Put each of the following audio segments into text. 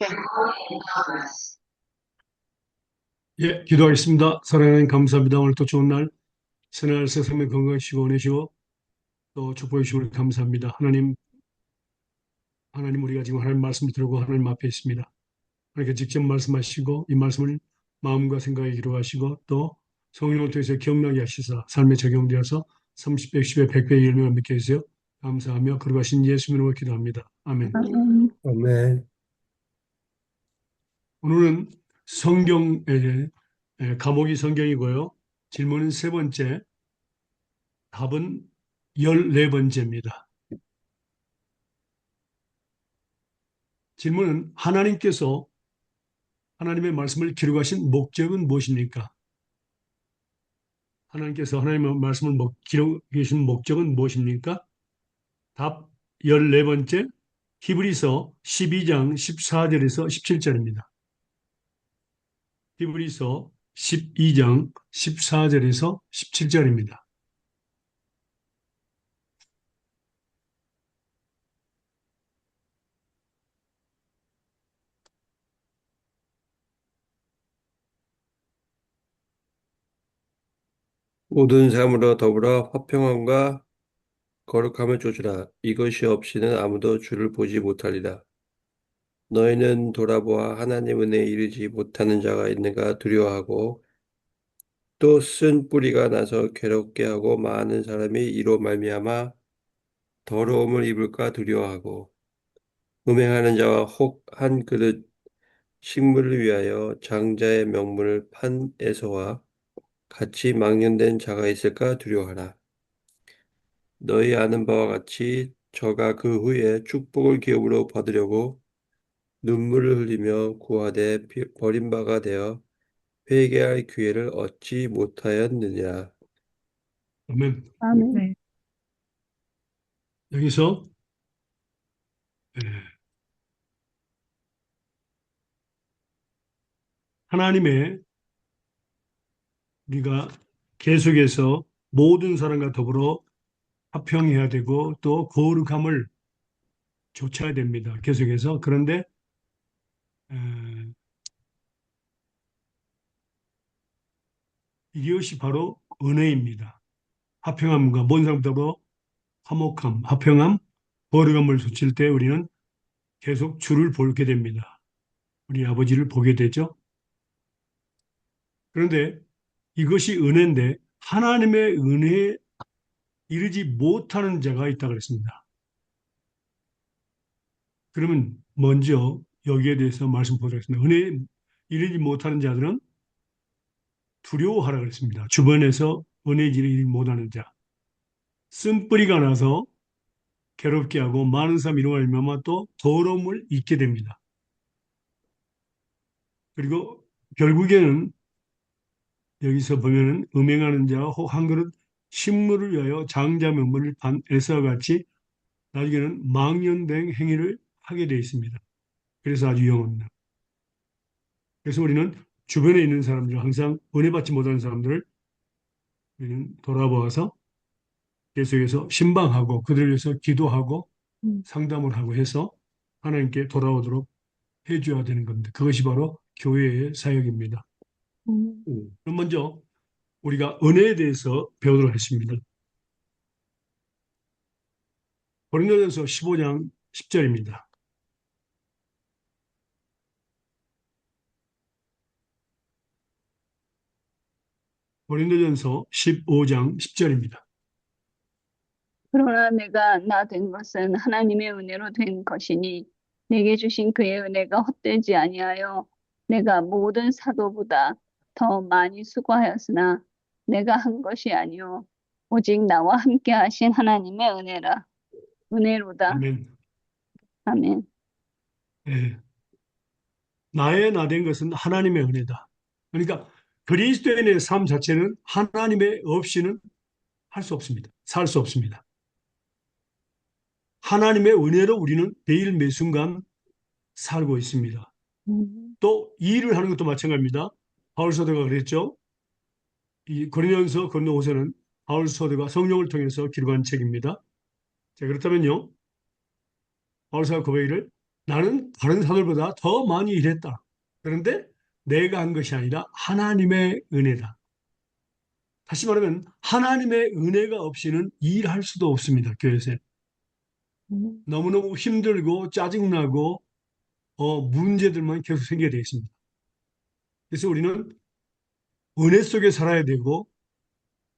Okay. 예, 기도하겠습니다. 사랑하는 감사합니다. 오늘 또 좋은 날, 새날 세상에 건강하시고 은혜시고 또 축복해 주시면 감사합니다. 하나님 우리가 지금 하나님 말씀을 들고 하나님 앞에 있습니다. 그러니까 직접 말씀하시고 이 말씀을 마음과 생각에 기록하시고 또 성령을 통해서 기억나게 하시사 삶에 적용되어서 30배, 60배, 100배 열매를 맺게 해주세요. 감사하며 거룩하신 예수 이름으로 기도합니다. 아멘. 아멘. 오늘은 과목이 성경이고요. 질문은 세 번째, 답은 14번째입니다. 질문은 하나님께서 하나님의 말씀을 기록하신 목적은 무엇입니까? 하나님께서 하나님의 말씀을 기록하신 목적은 무엇입니까? 답 14번째, 히브리서 12장 14절에서 17절입니다. 히브리서 12장 14절에서 17절입니다. 모든 사람으로 더불어 화평함과 거룩함을 쫓으라. 이것이 없이는 아무도 주를 보지 못하리라. 너희는 돌아보아 하나님 은혜에 이르지 못하는 자가 있는가 두려워하고 또 쓴 뿌리가 나서 괴롭게 하고 많은 사람이 이로 말미암아 더러움을 입을까 두려워하고 음행하는 자와 혹 한 그릇 식물을 위하여 장자의 명분을 판 에서와 같이 망령된 자가 있을까 두려워하라. 너희 아는 바와 같이 저가 그 후에 축복을 기업으로 받으려고 눈물을 흘리며 구하되 버림받아 되어 회개할 기회를 얻지 못하였느냐. 아멘. 아멘. 네. 여기서 하나님의 우리가 계속해서 모든 사람과 더불어 화평해야 되고 또 거룩함을 좇아야 됩니다. 계속해서. 그런데 에, 이것이 바로 은혜입니다. 화평함과 모든 사람 더불어 화목함, 화평함, 거룩함을 좇을 때 우리는 계속 주를 보게 됩니다. 우리 아버지를 보게 되죠. 그런데 이것이 은혜인데 하나님의 은혜에 이르지 못하는 자가 있다 그랬습니다. 그러면 먼저 여기에 대해서 말씀 보도록 하겠습니다. 은혜에 이르지 못하는 자들은 두려워하라 그랬습니다. 주변에서 은혜에 이르지 못하는 자. 쓴뿌리가 나서 괴롭게 하고 많은 사람이 이로 말미암아 또 더러움을 잊게 됩니다. 그리고 결국에는 여기서 보면은 음행하는 자와 혹 한 그릇 식물을 위하여 장자 명분을 판 에서와 같이 나중에는 망연된 행위를 하게 되어 있습니다. 그래서 아주 위험합니다. 그래서 우리는 주변에 있는 사람들, 항상 은혜 받지 못하는 사람들을 우리는 돌아보아서 계속해서 신방하고 그들을 위해서 기도하고 상담을 하고 해서 하나님께 돌아오도록 해줘야 되는 겁니다. 그것이 바로 교회의 사역입니다. 그럼 먼저 우리가 은혜에 대해서 배우도록 하겠습니다. 고린도전서 15장 10절입니다. 고린도전서 15장 10절입니다. 그러나 내가 나 된 것은 하나님의 은혜로 된 것이니 내게 주신 그의 은혜가 헛되지 아니하여 내가 모든 사도보다 더 많이 수고하였으나 내가 한 것이 아니요 오직 나와 함께 하신 하나님의 은혜로다. 아멘. 아멘. 예. 나의 나 된 것은 하나님의 은혜다. 그러니까 그리스도인의 삶 자체는 하나님의 없이는 할 수 없습니다. 살 수 없습니다. 하나님의 은혜로 우리는 매일 매 순간 살고 있습니다. 또 일을 하는 것도 마찬가지입니다. 바울 사도가 그랬죠. 이 고린도전서 고린도후서는 바울 사도가 성령을 통해서 기록한 책입니다. 자, 그렇다면요. 바울 사도 고백이를 나는 다른 사람들보다 더 많이 일했다. 그런데 내가 한 것이 아니라 하나님의 은혜다. 다시 말하면 하나님의 은혜가 없이는 일할 수도 없습니다. 교회에서. 아멘. 너무너무 힘들고 짜증나고 문제들만 계속 생기게 되어 있습니다. 그래서 우리는 은혜 속에 살아야 되고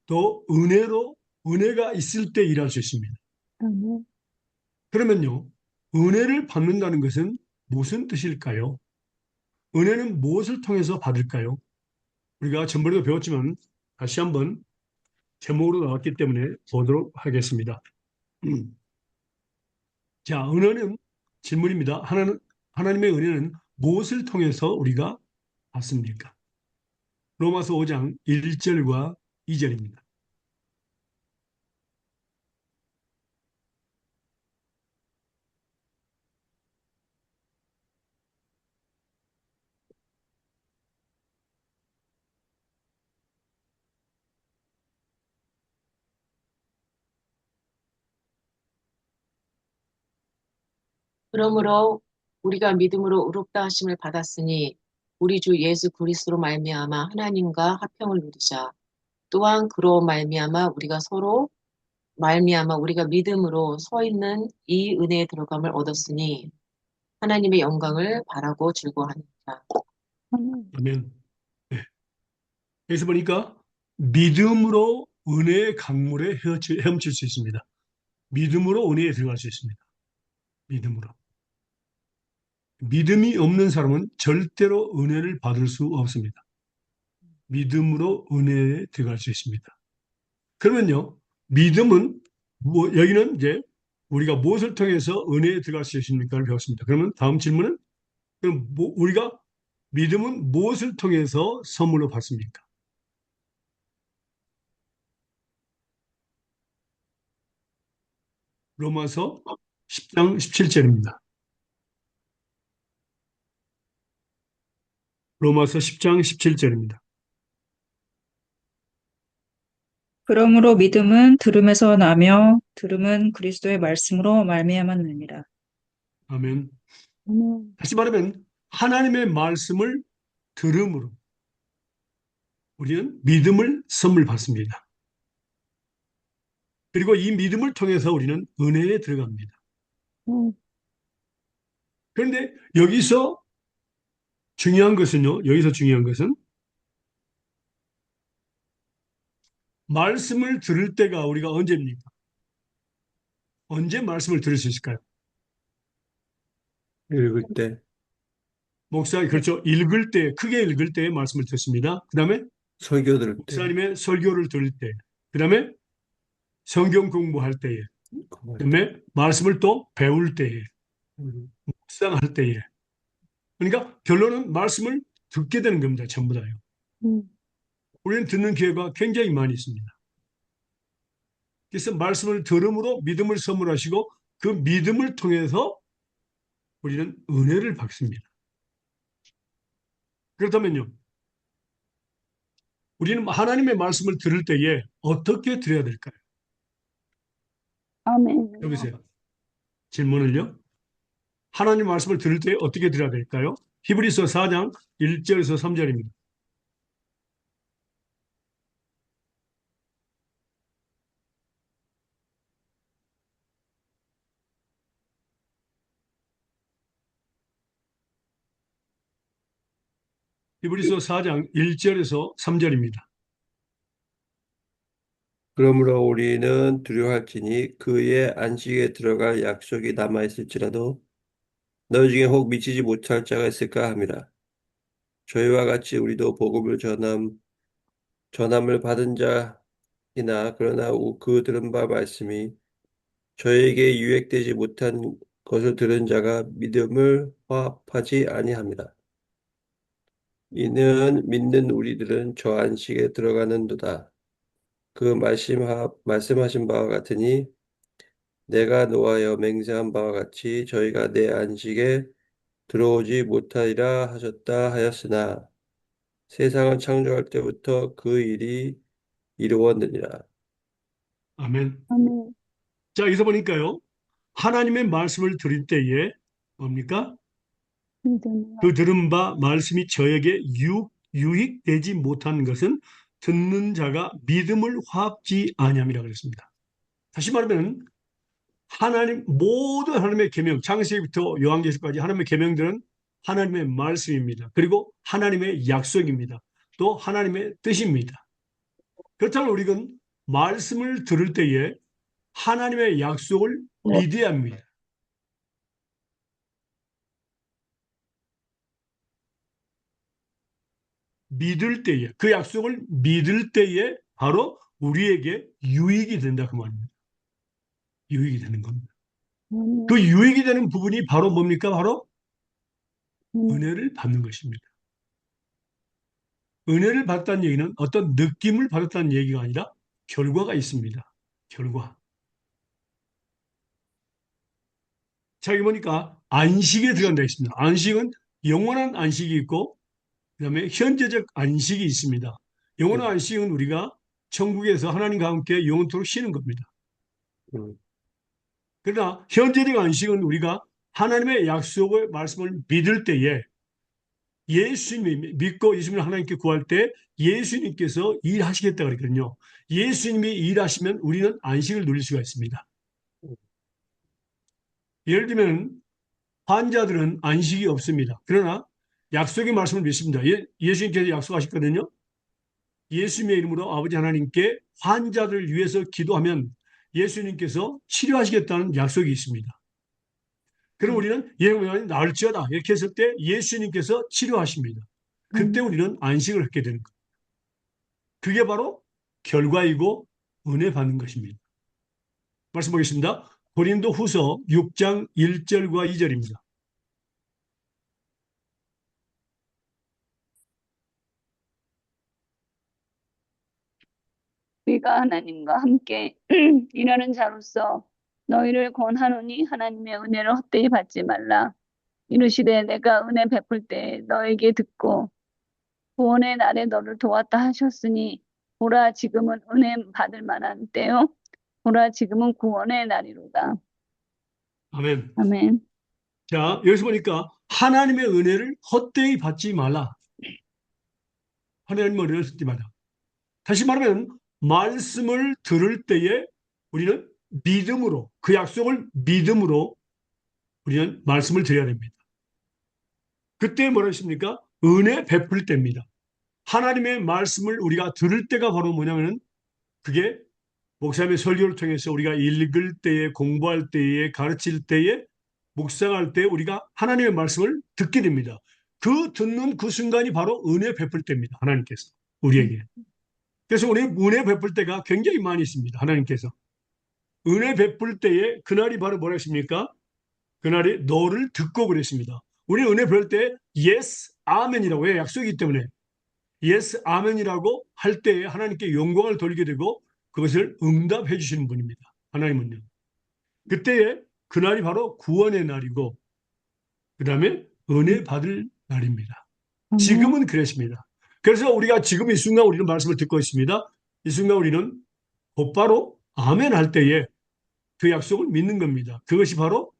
또 은혜가 있을 때 일할 수 있습니다. 아멘. 그러면요, 은혜를 받는다는 것은 무슨 뜻일까요? 은혜는 무엇을 통해서 받을까요? 우리가 전번에도 배웠지만 다시 한번 제목으로 나왔기 때문에 보도록 하겠습니다. 자, 은혜는 질문입니다. 하나님의 은혜는 무엇을 통해서 우리가 받습니까? 로마서 5장 1절과 2절입니다. 그러므로 우리가 믿음으로 의롭다 하심을 받았으니 우리 주 예수 그리스도로 말미암아 하나님과 화평을 누리자. 또한 그로 말미암아 우리가 믿음으로 서 있는 이 은혜에 들어감을 얻었으니 하나님의 영광을 바라고 즐거워하니라. 아멘. 아멘. 네. 여기서 보니까 믿음으로 은혜의 강물에 헤엄칠 수 있습니다. 믿음으로 은혜에 들어갈 수 있습니다. 믿음으로. 믿음이 없는 사람은 절대로 은혜를 받을 수 없습니다. 믿음으로 은혜에 들어갈 수 있습니다. 그러면요, 믿음은 여기는 이제 우리가 무엇을 통해서 은혜에 들어갈 수 있습니까를 배웠습니다. 그러면 다음 질문은 그럼 우리가 믿음은 무엇을 통해서 선물로 받습니까? 로마서 10장 17절입니다. 로마서 10장 17절입니다. 그러므로 믿음은 들음에서 나며 들음은 그리스도의 말씀으로 말미암았느니라. 아멘. 아멘. 다시 말하면 하나님의 말씀을 들음으로 우리는 믿음을 선물 받습니다. 그리고 이 믿음을 통해서 우리는 은혜에 들어갑니다. 음. 그런데 여기서 중요한 것은 말씀을 들을 때가 우리가 언제입니까? 언제 말씀을 들을 수 있을까요? 읽을 때, 그렇죠. 읽을 때, 크게 읽을 때 말씀을 듣습니다. 그 다음에 설교 들을 때, 목사님의 설교를 들을 때, 그 다음에 성경 공부할 때에, 그 공부할 때. 다음에 말씀을 또 배울 때에, 음, 묵상할 때에. 그러니까 결론은 말씀을 듣게 되는 겁니다. 전부 다요. 음. 우리는 듣는 기회가 굉장히 많이 있습니다. 그래서 말씀을 들음으로 믿음을 선물하시고 그 믿음을 통해서 우리는 은혜를 받습니다. 그렇다면요, 우리는 하나님의 말씀을 들을 때에 어떻게 들어야 될까요? 아멘. 여기서요. 질문을요. 하나님 말씀을 들을 때 어떻게 들어야 될까요? 히브리서 4장 1절에서 3절입니다. 히브리서 4장 1절에서 3절입니다. 그러므로 우리는 두려워할지니 그의 안식에 들어갈 약속이 남아 있을지라도 너희 중에 혹 미치지 못할 자가 있을까 함이라. 저희와 같이 우리도 복음을 전함을 받은 자이나 그러나 그 들은 바 말씀이 저에게 유익되지 못한 것을 들은 자가 믿음을 화합하지 아니합니다. 이는 믿는 우리들은 저 안식에 들어가는도다. 그 말씀하신 바와 같으니 내가 노하여 맹세한 바와 같이 저희가 내 안식에 들어오지 못하리라 하셨다 하였으나 세상을 창조할 때부터 그 일이 이루어느니라. 아멘. 아멘. 자, 여기서 보니까요. 하나님의 말씀을 들을 때에 뭡니까? 믿음으로. 그 들은 바 말씀이 저에게 유익되지 못한 것은 듣는 자가 믿음을 화합지 아니함이라 그랬습니다. 다시 말하면 모든 하나님의 계명, 창세기부터 요한계시까지 하나님의 계명들은 하나님의 말씀입니다. 그리고 하나님의 약속입니다. 또 하나님의 뜻입니다. 그렇다면 우리는 말씀을 들을 때에 하나님의 약속을 믿어야 합니다. 믿을 때에, 그 약속을 믿을 때에 바로 우리에게 유익이 된다 그 말입니다. 유익이 되는 겁니다. 그 유익이 되는 부분이 바로 뭡니까? 바로 은혜를 받는 것입니다. 은혜를 받았다는 얘기는 어떤 느낌을 받았다는 얘기가 아니라 결과가 있습니다. 결과. 자, 여기 보니까 안식에 들어간다 했습니다. 안식은 영원한 안식이 있고 그다음에 현재적 안식이 있습니다. 영원한 음, 안식은 우리가 천국에서 하나님과 함께 영원토록 쉬는 겁니다. 음, 그러나 현재적 안식은 우리가 하나님의 약속의 말씀을 믿을 때에 예수님이 믿고 예수님을 하나님께 구할 때 예수님께서 일하시겠다 그랬거든요. 예수님이 일하시면 우리는 안식을 누릴 수가 있습니다. 예를 들면 환자들은 안식이 없습니다. 그러나 약속의 말씀을 믿습니다. 예수님께서 약속하셨거든요. 예수님의 이름으로 아버지 하나님께 환자들을 위해서 기도하면 예수님께서 치료하시겠다는 약속이 있습니다. 그럼 우리는 예수님이 나을지어다 이렇게 했을 때 예수님께서 치료하십니다. 그때 우리는 안식을 갖게 되는 거예요. 그게 바로 결과이고 은혜 받는 것입니다. 말씀 보겠습니다. 고린도 후서 6장 1절과 2절입니다. 우리가 하나님과 함께 일하는 자로서 너희를 권하노니 하나님의 은혜를 헛되이 받지 말라. 이르시되 내가 은혜 베풀 때 너에게 듣고 구원의 날에 너를 도왔다 하셨으니 보라 지금은 은혜 받을 만한 때요. 보라 지금은 구원의 날이로다. 아멘. 아멘. 자, 여기서 보니까 하나님의 은혜를 헛되이 받지 말라. 하나님의 은혜를 헛되이 말라. 다시 말하면 말씀을 들을 때에 우리는 믿음으로 그 약속을 믿음으로 우리는 말씀을 드려야 됩니다. 그때 뭐라 했습니까? 은혜 베풀 때입니다. 하나님의 말씀을 우리가 들을 때가 바로 뭐냐면은 그게 목사님의 설교를 통해서 우리가 읽을 때에 공부할 때에 가르칠 때에 묵상할 때 우리가 하나님의 말씀을 듣게 됩니다. 그 듣는 그 순간이 바로 은혜 베풀 때입니다. 하나님께서 우리에게. 그래서 우리 은혜 베풀 때가 굉장히 많이 있습니다. 하나님께서. 은혜 베풀 때에 그날이 바로 뭐라 했습니까? 그날이 너를 듣고 그랬습니다. 우리 은혜 베풀 때 yes, 아멘이라고 왜 약속이기 때문에 yes, 아멘이라고 할 때에 하나님께 영광을 돌리게 되고 그것을 응답해 주시는 분입니다. 하나님은요. 그때에 그날이 바로 구원의 날이고 그 다음에 은혜 받을 날입니다. 지금은 그랬습니다. 그래서 우리가 지금 이 순간 우리는 말씀을 듣고 있습니다. 이 순간 우리는 곧바로 아멘 할 때에 그 약속을 믿는 겁니다. 그것이 바로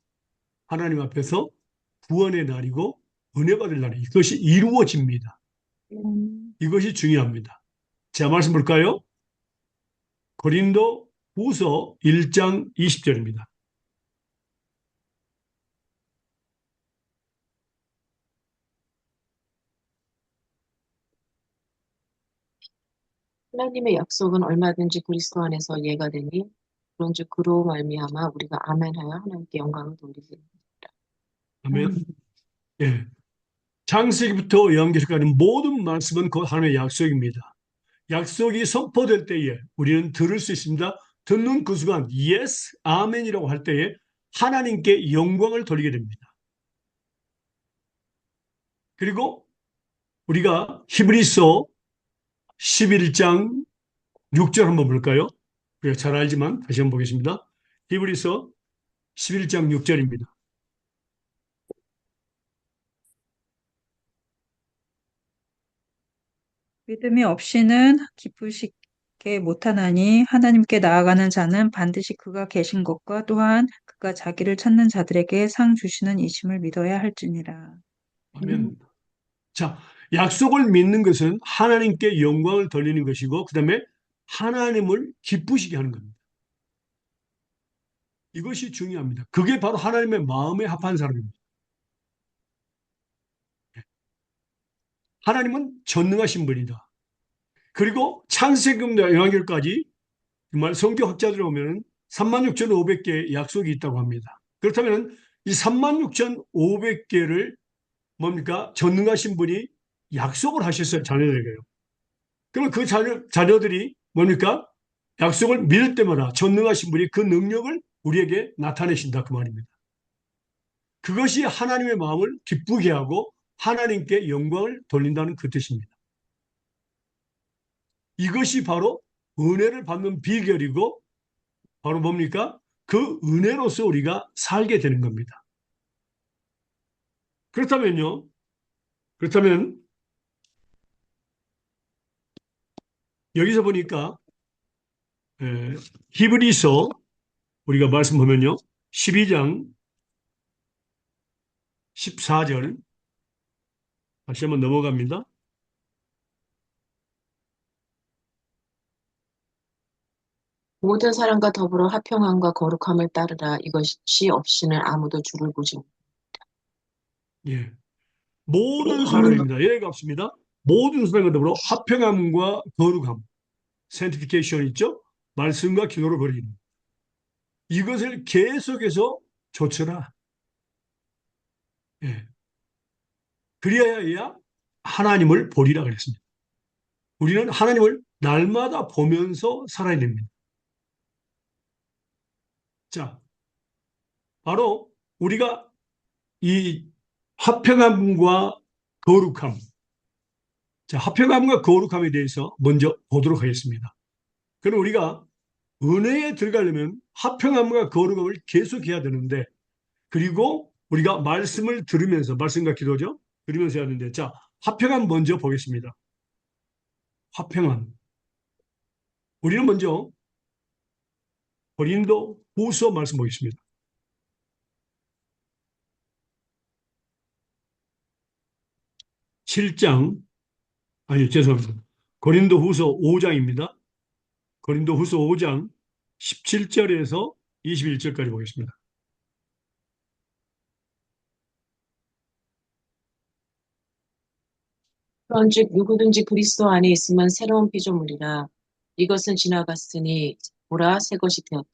하나님 앞에서 구원의 날이고 은혜 받을 날이 이것이 이루어집니다. 이것이 중요합니다. 자, 말씀 볼까요? 고린도 후서 1장 20절입니다. 하나님의 약속은 얼마든지 그리스도 안에서 예가 되니 그런즉 그로 말미암아 우리가 아멘하여 하나님께 영광을 돌리리라. 아멘. 예. 창세기부터 요한계시까지 모든 말씀은 그 하나님의 약속입니다. 약속이 선포될 때에 우리는 들을 수 있습니다. 듣는 그 순간 yes, 아멘이라고 할 때에 하나님께 영광을 돌리게 됩니다. 그리고 우리가 히브리서 11장 6절 한번 볼까요? 우리가 잘 알지만 다시 한번 보겠습니다. 히브리서 11장 6절입니다. 믿음이 없이는 기쁘시게 못하나니 하나님께 나아가는 자는 반드시 그가 계신 것과 또한 그가 자기를 찾는 자들에게 상 주시는 이심을 믿어야 할지니라. 아멘. 자, 약속을 믿는 것은 하나님께 영광을 돌리는 것이고, 그 다음에 하나님을 기쁘시게 하는 겁니다. 이것이 중요합니다. 그게 바로 하나님의 마음에 합한 사람입니다. 하나님은 전능하신 분이다. 그리고 창세기부터 요한계시까지 정말 성경학자들이 보면 36,500개의 약속이 있다고 합니다. 그렇다면 이 36,500개를 뭡니까? 전능하신 분이 약속을 하셨어요, 자녀들에게요. 그러면 그 자녀들이 뭡니까? 약속을 믿을 때마다 전능하신 분이 그 능력을 우리에게 나타내신다, 그 말입니다. 그것이 하나님의 마음을 기쁘게 하고 하나님께 영광을 돌린다는 그 뜻입니다. 이것이 바로 은혜를 받는 비결이고, 바로 뭡니까? 그 은혜로서 우리가 살게 되는 겁니다. 그렇다면요, 그렇다면 여기서 보니까 히브리서 우리가 말씀 보면요, 12장 14절 다시 한번 넘어갑니다. 모든 사람과 더불어 화평함과 거룩함을 따르라. 이것이 없이는 아무도 주를 보지 못. 예, 모든 사람입니다. 예가 없습니다. 모든 사람과 더불어 화평함과 거룩함, sanctification 있죠? 말씀과 기도를 버리는 이것을 계속해서 좇으라. 예. 그리하여야 하나님을 보리라 그랬습니다. 우리는 하나님을 날마다 보면서 살아야 됩니다. 자, 바로 우리가 이 화평함과 거룩함, 자, 화평함과 거룩함에 대해서 먼저 보도록 하겠습니다. 그럼 우리가 은혜에 들어가려면 화평함과 거룩함을 계속해야 되는데, 그리고 우리가 말씀을 들으면서, 말씀과 기도죠? 들으면서 해야 되는데, 자, 화평함 먼저 보겠습니다. 화평함. 우리는 먼저 고린도 후서 말씀 보겠습니다. 7장, 아니, 죄송합니다. 고린도 후서 5장입니다. 고린도 후서 5장 17절에서 21절까지 보겠습니다. 그런즉 누구든지 그리스도 안에 있으면 새로운 피조물이라. 이것은 지나갔으니 보라 새 것이 되었다.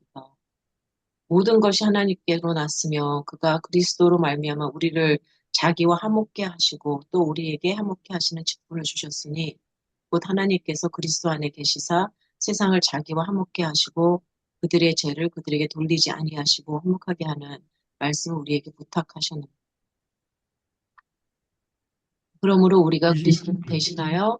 모든 것이 하나님께로 났으며 그가 그리스도로 말미암아 우리를 자기와 화목케 하시고 또 우리에게 화목케 하시는 직분을 주셨으니 곧 하나님께서 그리스도 안에 계시사 세상을 자기와 화목케 하시고 그들의 죄를 그들에게 돌리지 아니하시고 화목하게 하는 말씀을 우리에게 부탁하셨느니라. 그러므로 우리가 그리스도를 대신하여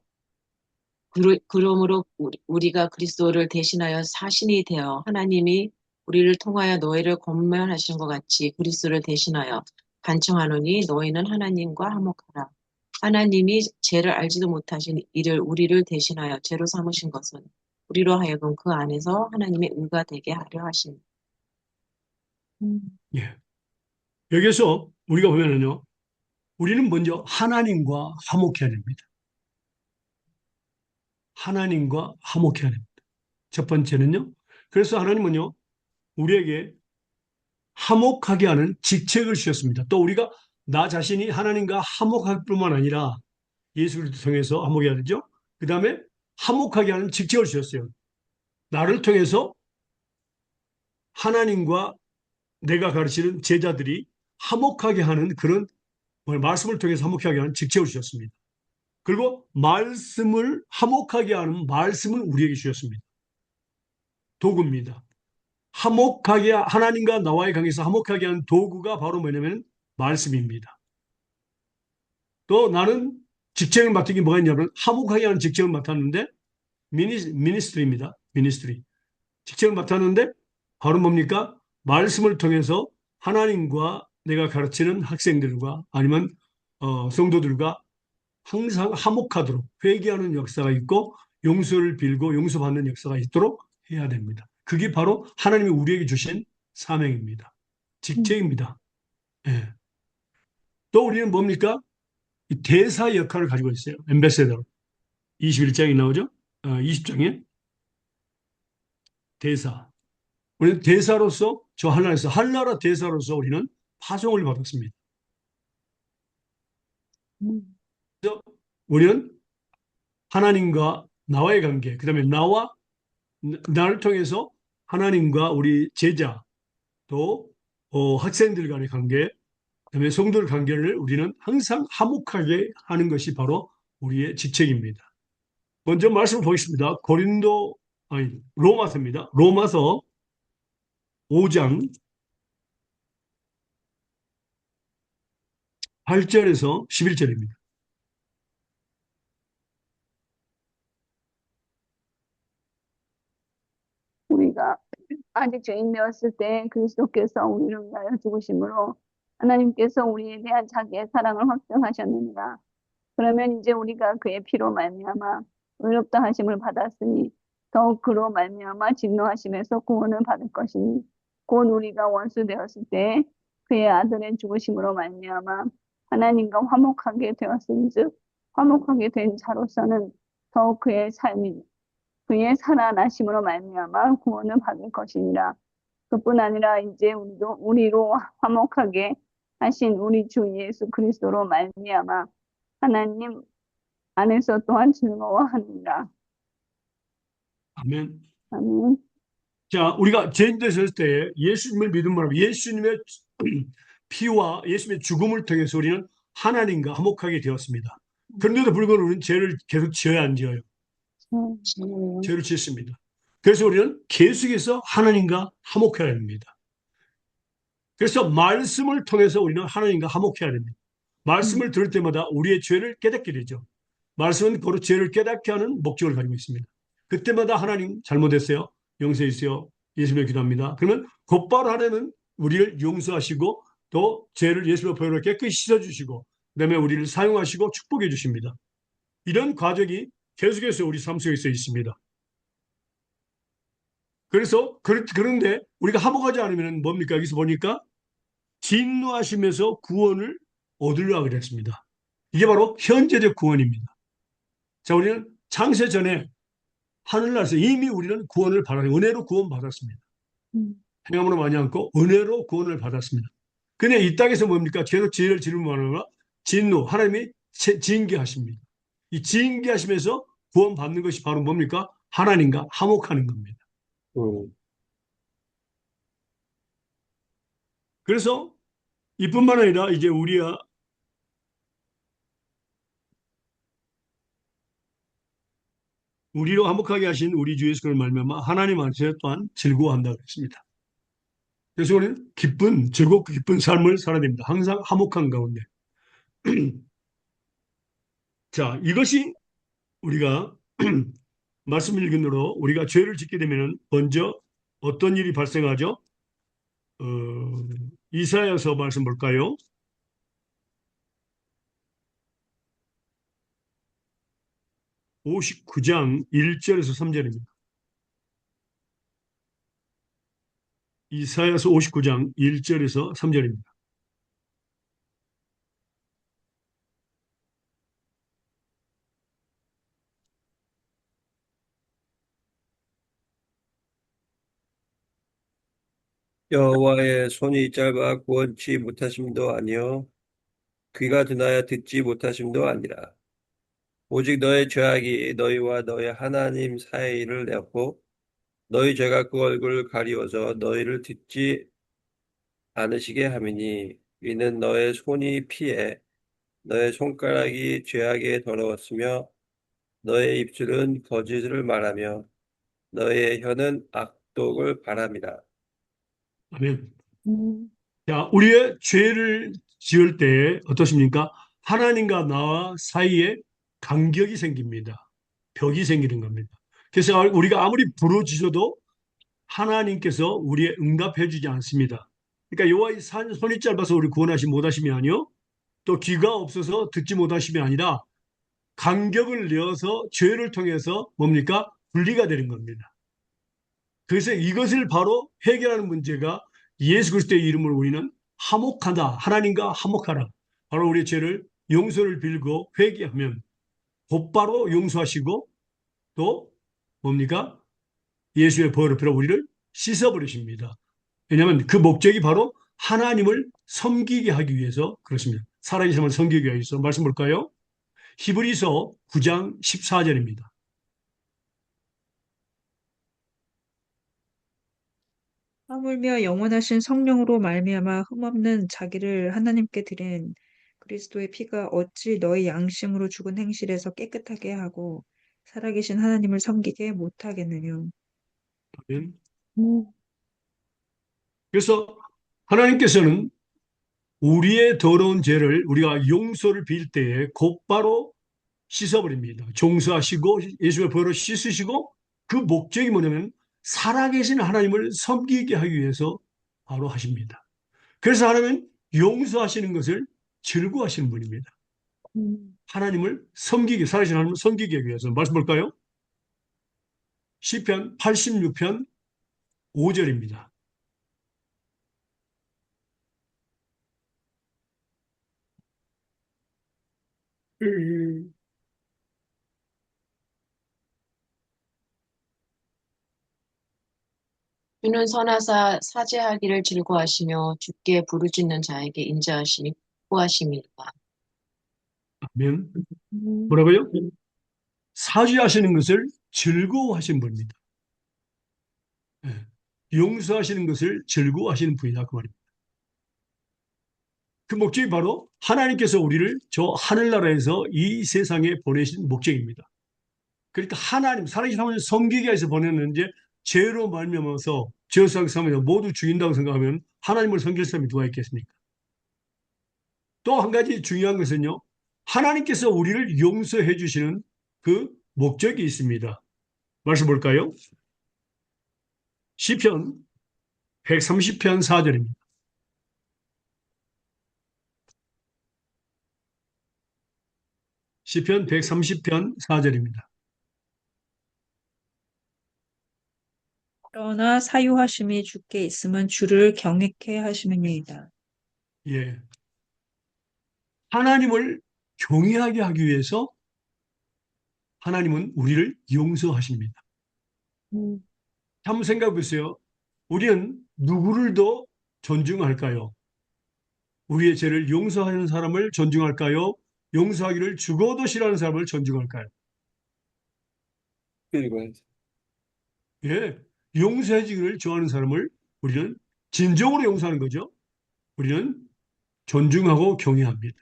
그러므로 우리가 그리스도를 대신하여 사신이 되어 하나님이 우리를 통하여 너희를 권면하시는 것 같이 그리스도를 대신하여 간청하노니 너희는 하나님과 화목하라. 하나님이 죄를 알지도 못하신 이를 우리를 대신하여 죄로 삼으신 것은 우리로 하여금 그 안에서 하나님의 의가 되게 하려 하신. 예. 여기서 우리가 보면은요, 우리는 먼저 하나님과 화목해야 됩니다. 하나님과 화목해야 됩니다. 첫 번째는요, 그래서 하나님은요, 우리에게 화목하게 하는 직책을 주셨습니다. 또 우리가 나 자신이 하나님과 화목할 뿐만 아니라 예수 그리스도 통해서 화목해야 되죠. 그 다음에 화목하게 하는 직책을 주셨어요. 나를 통해서 하나님과 내가 가르치는 제자들이 화목하게 하는 그런 말씀을 통해서 화목하게 하는 직책을 주셨습니다. 그리고 말씀을 화목하게 하는 말씀을 우리에게 주셨습니다. 도구입니다. 화목하게 하나님과 나와의 관계에서 화목하게 하는 도구가 바로 뭐냐면 말씀입니다. 또 나는 직책을 맡은 게 뭐가 있냐면 화목하게 하는 직책을 맡았는데 미니스트리입니다. 미니스트리. 직책을 맡았는데 바로 뭡니까? 말씀을 통해서 하나님과 내가 가르치는 학생들과 아니면 성도들과 항상 화목하도록 회개하는 역사가 있고 용서를 빌고 용서받는 역사가 있도록 해야 됩니다. 그게 바로 하나님이 우리에게 주신 사명입니다. 직책입니다. 예. 또 우리는 뭡니까? 이 대사 역할을 가지고 있어요. 엠베세더. 21장이 나오죠? 20장에 대사. 우리는 대사로서 저 하나에서 한나라 대사로서 우리는 파송을 받았습니다. 음, 그래서 우리는 하나님과 나와의 관계, 그다음에 나를 통해서 하나님과 우리 제자 또 학생들 간의 관계, 그다음에 성도들 관계를 우리는 항상 화목하게 하는 것이 바로 우리의 직책입니다. 먼저 말씀을 보겠습니다. 로마서입니다. 로마서 5장 8절에서 11절입니다. 우리가 아직 죄인 되었을 때 그리스도께서 우리를 위하여 죽으심으로 하나님께서 우리에 대한 자기의 사랑을 확증하셨느니라. 그러면 이제 우리가 그의 피로 말미암아 의롭다 하심을 받았으니 더욱 그로 말미암아 진노하심에서 구원을 받을 것이니 곧 우리가 원수 되었을 때 그의 아들의 죽으심으로 말미암아 하나님과 화목하게 되었은즉 화목하게 된 자로서는 더욱 그의 살아나심으로 말미암아 구원을 받을 것이니라. 그뿐 아니라 이제 우리로 화목하게 하신 우리 주 예수 그리스도로 말미암아 하나님 안에서 또한 즐거워하느니라. 아멘. 아멘. 자, 우리가 죄인 되었을 때 예수님을 믿음으로 예수님의 피와 예수님의 죽음을 통해서 우리는 하나님과 화목하게 되었습니다. 그런데도 불구하고 우리는 죄를 계속 지어야 안 지어요? 죄를 짓습니다. 그래서 우리는 계속해서 하나님과 화목해야 합니다. 그래서 말씀을 통해서 우리는 하나님과 화목해야 됩니다. 말씀을 들을 때마다 우리의 죄를 깨닫게 되죠. 말씀은 바로 죄를 깨닫게 하는 목적을 가지고 있습니다. 그때마다 하나님 잘못했어요. 용서해 주세요. 예수님을 기도합니다. 그러면 곧바로 하나님은 우리를 용서하시고 또 죄를 예수님의 보혈로 깨끗이 씻어주시고 그다음에 우리를 사용하시고 축복해 주십니다. 이런 과정이 계속해서 우리 삶 속에 있습니다. 그런데 우리가 화목하지 않으면 뭡니까? 여기서 보니까 진노하시면서 구원을 얻으려고 그랬습니다. 이게 바로 현재적 구원입니다. 자, 우리는 창세 전에 하늘나라에서 이미 우리는 구원을 은혜로 구원받았습니다. 행함으로 많이 않고 은혜로 구원을 받았습니다. 근데 이 땅에서 뭡니까? 계속 죄를 지르면 진노, 하나님이 징계하십니다. 이 징계하시면서 구원받는 것이 바로 뭡니까? 하나님과 화목하는 겁니다. 그래서 이뿐만 아니라 이제 우리로 화목하게 하신 우리 주 예수 그리스도를 말미암아 하나님 안에서 또한 즐거워한다고 했습니다. 그래서 우리는 즐겁고 기쁜 삶을 살아야 됩니다. 항상 화목한 가운데. 자, 이것이 우리가 말씀 읽은 대로 우리가 죄를 짓게 되면 먼저 어떤 일이 발생하죠? 이사야서 말씀 볼까요? 59장 1절에서 3절입니다. 이사야서 59장 1절에서 3절입니다. 여호와의 손이 짧아 구원치 못하심도 아니요 귀가 드나야 듣지 못하심도 아니라 오직 너의 죄악이 너희와 너희 하나님 사이를 내었고 너희 죄가 그 얼굴을 가리워서 너희를 듣지 않으시게 함이니 이는 너의 손이 피해 너의 손가락이 죄악에 더러웠으며 너의 입술은 거짓을 말하며 너의 혀는 악독을 바람이라. 아멘. 음, 자, 우리의 죄를 지을 때 어떻습니까? 하나님과 나와 사이에 간격이 생깁니다. 벽이 생기는 겁니다. 그래서 우리가 아무리 부르짖어도 하나님께서 우리의 응답해 주지 않습니다. 그러니까 여호와의 손이 짧아서 우리 구원하시 못하심이 아니요, 또 귀가 없어서 듣지 못하심이 아니라 간격을 내어서 죄를 통해서 뭡니까? 분리가 되는 겁니다. 그래서 이것을 바로 해결하는 문제가 예수 그리스도의 이름으로 우리는 화목하다. 하나님과 화목하라. 바로 우리의 죄를 용서를 빌고 회개하면 곧바로 용서하시고 또 뭡니까? 예수의 보혈로 빌어 우리를 씻어버리십니다. 왜냐하면 그 목적이 바로 하나님을 섬기게 하기 위해서 그렇습니다. 살아계신 하나님을 섬기기 위해서 말씀 볼까요? 히브리서 9장 14절입니다. 하물며 영원하신 성령으로 말미암아 흠없는 자기를 하나님께 드린 그리스도의 피가 어찌 너희 양심으로 죽은 행실에서 깨끗하게 하고 살아계신 하나님을 섬기게 못하겠느냐. 음, 그래서 하나님께서는 우리의 더러운 죄를 우리가 용서를 빌 때에 곧바로 씻어버립니다. 종수하시고 예수의 보혈로 씻으시고 그 목적이 뭐냐면 살아계신 하나님을 섬기게 하기 위해서 바로 하십니다. 그래서 하나님은 용서하시는 것을 즐거워하시는 분입니다. 하나님을 섬기게, 살아계신 하나님을 섬기게 하기 위해서 말씀 볼까요? 시편 86편 5절입니다. 주는 선하사 사죄하기를 즐거워하시며 주께 부르짖는 자에게 인자하시니 구하심이니라. 아멘. 음, 뭐라고요? 사죄하시는 것을 즐거워하시는 분입니다. 예. 용서하시는 것을 즐거워하시는 분이다 그 말입니다. 그 목적이 바로 하나님께서 우리를 저 하늘나라에서 이 세상에 보내신 목적입니다. 그러니까 하나님, 살아계신 하나님 섬기기 위해서 보냈는데 죄로 말미암아서 죄수하게 삼아서 모두 죽인다고 생각하면 하나님을 섬길 사람이 누가 있겠습니까? 또 한 가지 중요한 것은요. 하나님께서 우리를 용서해 주시는 그 목적이 있습니다. 말씀 볼까요? 시편 130편 4절입니다. 시편 130편 4절입니다. 그러나 사유하심이 주께 있으면 주를 경외케 하심이니이다. 예. 하나님을 경외하게 하기 위해서 하나님은 우리를 용서하십니다. 음, 한번 생각해 보세요. 우리는 누구를 더 존중할까요? 우리의 죄를 용서하는 사람을 존중할까요? 용서하기를 죽어도 싫어하는 사람을 존중할까요? 그리고 예. 용서해주기를 좋아하는 사람을 우리는 진정으로 용서하는 거죠. 우리는 존중하고 경외합니다.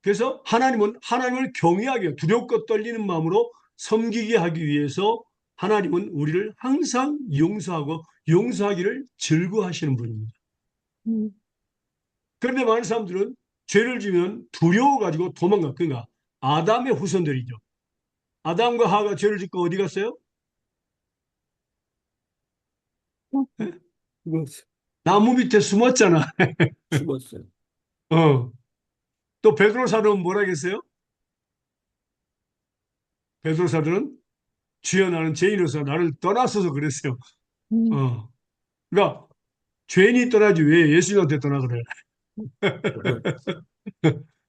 그래서 하나님은 하나님을 경외하게 두렵고 떨리는 마음으로 섬기게 하기 위해서 하나님은 우리를 항상 용서하고 용서하기를 즐거워하시는 분입니다. 음, 그런데 많은 사람들은 죄를 지면 두려워가지고 도망가. 그러니까 아담의 후손들이죠. 아담과 하와가 죄를 짓고 어디 갔어요? 예? 죽었어. 나무 밑에 숨었잖아. 죽었어요. 어. 또 베드로 사도는 뭐라 했어요? 베드로 사도는 주여 나는 죄인으로서 나를 떠나서서 그랬어요. 음, 어. 그러니까 죄인이 떠나지 왜 예수님한테 떠나 그래?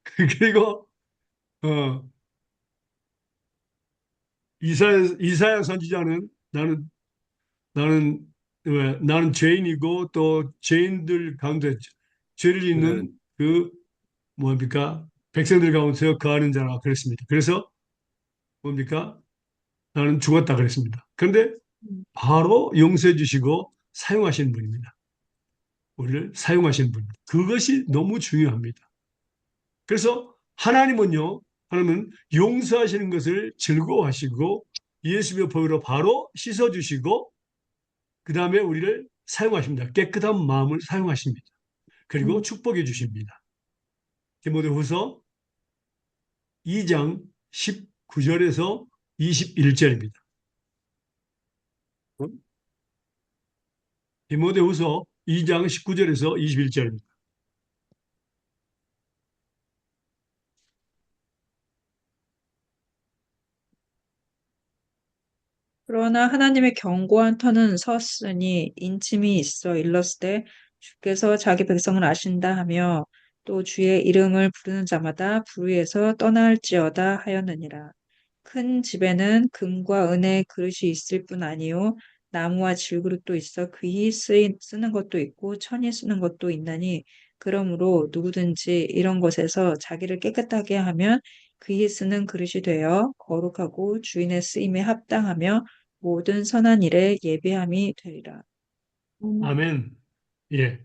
그리고 어, 이사야 선지자는 나는 왜 나는 죄인이고 또 죄인들 가운데 죄를 네. 짓는 그 뭡니까 백성들 가운데서 거하는 자라 그랬습니다. 그래서 뭡니까 나는 죽었다 그랬습니다. 그런데 음, 바로 용서해 주시고 사용하시는 분입니다. 우리를 사용하시는 분입니다. 그것이 너무 중요합니다. 그래서 하나님은 용서하시는 것을 즐거워하시고 예수의 보혈로 바로 씻어주시고 그 다음에 우리를 사용하십니다. 깨끗한 마음을 사용하십니다. 그리고 음, 축복해 주십니다. 디모데후서 2장 19절에서 21절입니다. 디모데후서 2장 19절에서 21절입니다. 그러나 하나님의 견고한 터는 섰으니 인침이 있어 일렀을 때 주께서 자기 백성을 아신다 하며 또 주의 이름을 부르는 자마다 불의에서 떠날지어다 하였느니라. 큰 집에는 금과 은의 그릇이 있을 뿐 아니요 나무와 질그릇도 있어 귀히 쓰는 것도 있고 천이 쓰는 것도 있나니 그러므로 누구든지 이런 것에서 자기를 깨끗하게 하면 귀히 쓰는 그릇이 되어 거룩하고 주인의 쓰임에 합당하며 모든 선한 일에 예비함이 되리라. 아멘. 예.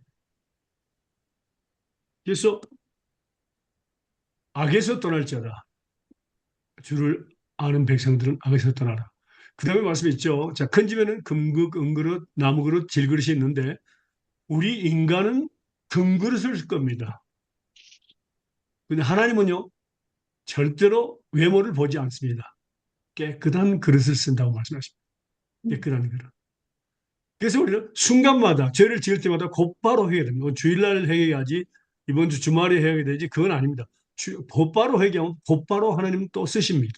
그래서 악에서 떠날지어다. 주를 아는 백성들은 악에서 떠나라. 그 다음에 말씀이 있죠. 자, 큰 집에는 금그릇, 은그릇, 나무그릇, 질그릇이 있는데 우리 인간은 금그릇을 쓸 겁니다. 근데 하나님은요, 절대로 외모를 보지 않습니다. 깨끗한 그릇을 쓴다고 말씀하십니다. 깨끗한 그릇. 그래서 우리는 순간마다 죄를 지을 때마다 곧바로 해야 됩니다. 주일날 회개해야지 이번 주 주말에 해야 되지 그건 아닙니다. 곧바로 회개하면 곧바로 하나님 또 쓰십니다.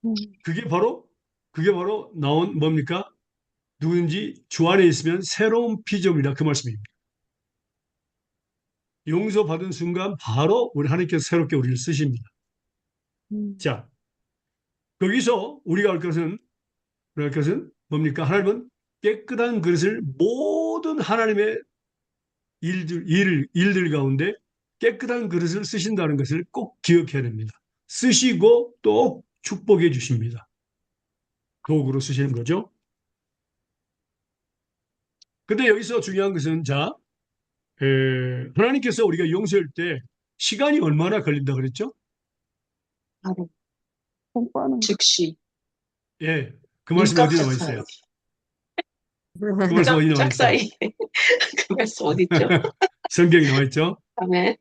음, 그게 바로 나온 뭡니까? 누구든지 주 안에 있으면 새로운 피조물이다 그 말씀입니다. 용서받은 순간 바로 우리 하나님께서 새롭게 우리를 쓰십니다. 음, 자, 거기서 우리가 할 것은 뭡니까? 하나님은 깨끗한 그릇을 모든 하나님의 일들 가운데 깨끗한 그릇을 쓰신다는 것을 꼭 기억해야 됩니다. 쓰시고 또 축복해 주십니다. 도구로 쓰시는 거죠. 근데 여기서 중요한 것은 자, 하나님께서 우리가 용서할 때 시간이 얼마나 걸린다 그랬죠? 바로 똑바로. 즉시 예, 그 말씀 어디 눈깜짝 나와 사이. 있어요? 그 말씀 어디 나와 깜짝 있어요? 사이. 그 말씀 어디 있죠? 성경에 나와 있죠? 아멘.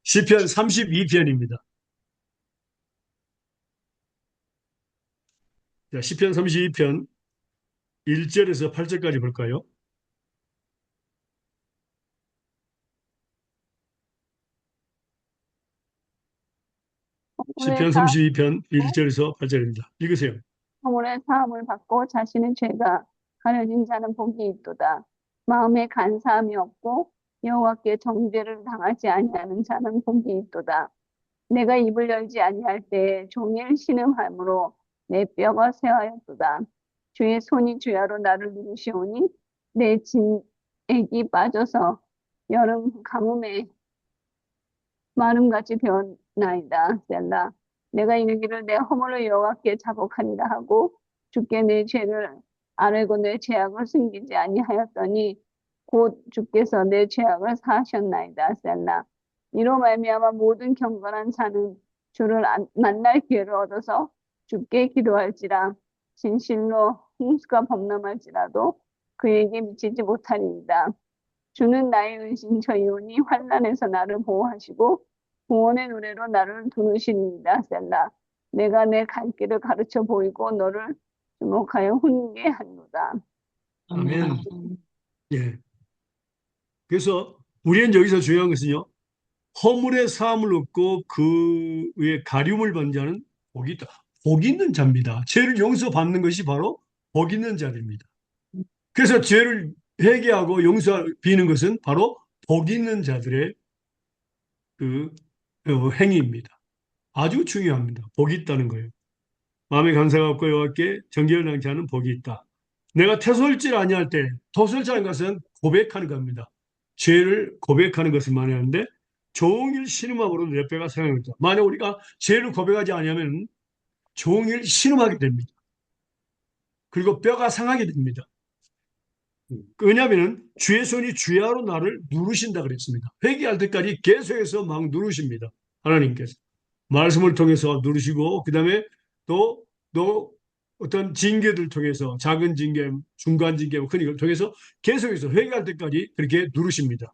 시편 32편입니다. 자, 시편 32편 1절에서 8절까지 볼까요? 허물의 시편 사, 32편 1절에서 8절입니다. 읽으세요. 허물의 사함을 받고 자신의 죄가 가려진 자는 복이 있도다. 마음에 간사함이 없고 여호와께 정죄를 당하지 아니하는 자는 복이 있도다. 내가 입을 열지 아니할 때에 종일 신음함으로 내 뼈가 쇠하였도다. 주의 손이 주야로 나를 누르시오니 내 진액이 빠져서 여름 가뭄에 마름같이 되었나이다. 셀라. 내가 이르기를 내 허물을 여호와께 자복하리라 하고 주께 내 죄를 아뢰고 내 죄악을 숨기지 아니하였더니 곧 주께서 내 죄악을 사하셨나이다. 셀라. 이로 말미암아 모든 경건한 자는 주를 만날 기회를 얻어서 주께 기도할지라. 진실로 홍수가 범람할지라도 그에게 미치지 못하리이다. 주는 나의 은신처이오니 환난에서 나를 보호하시고 구원의 노래로 나를 두르시리이다. 셀라. 내가 내 갈 길을 가르쳐 보이고 너를 주목하여 훈계 하리로다. 아멘. 아멘. 예. 그래서 우리는 여기서 중요한 것은요. 허물의 사함을 얻고 그 위에 가림을 받는 자는 복이 있다. 복 있는 자입니다. 죄를 용서받는 것이 바로 복 있는 자입니다. 그래서 죄를 회개하고 용서 비는 것은 바로 복 있는 자들의 그 행위입니다. 아주 중요합니다. 복이 있다는 거예요. 마음에 간사가 없고 여호와께 정결을 당치 않은 복이 있다. 내가 태솔질 아니할 때 토설자는 것은 고백하는 겁니다. 죄를 고백하는 것을 말하는데 종일 신음함으로 내 뼈가 상하였다. 만약 우리가 죄를 고백하지 아니하면 종일 신음하게 됩니다. 그리고 뼈가 상하게 됩니다. 왜냐하면 주의 손이 주야로 나를 누르신다 그랬습니다. 회개할 때까지 계속해서 막 누르십니다. 하나님께서. 말씀을 통해서 누르시고 그 다음에 또 어떤 징계들 통해서 작은 징계, 중간 징계, 큰 이걸 통해서 계속해서 회개할 때까지 그렇게 누르십니다.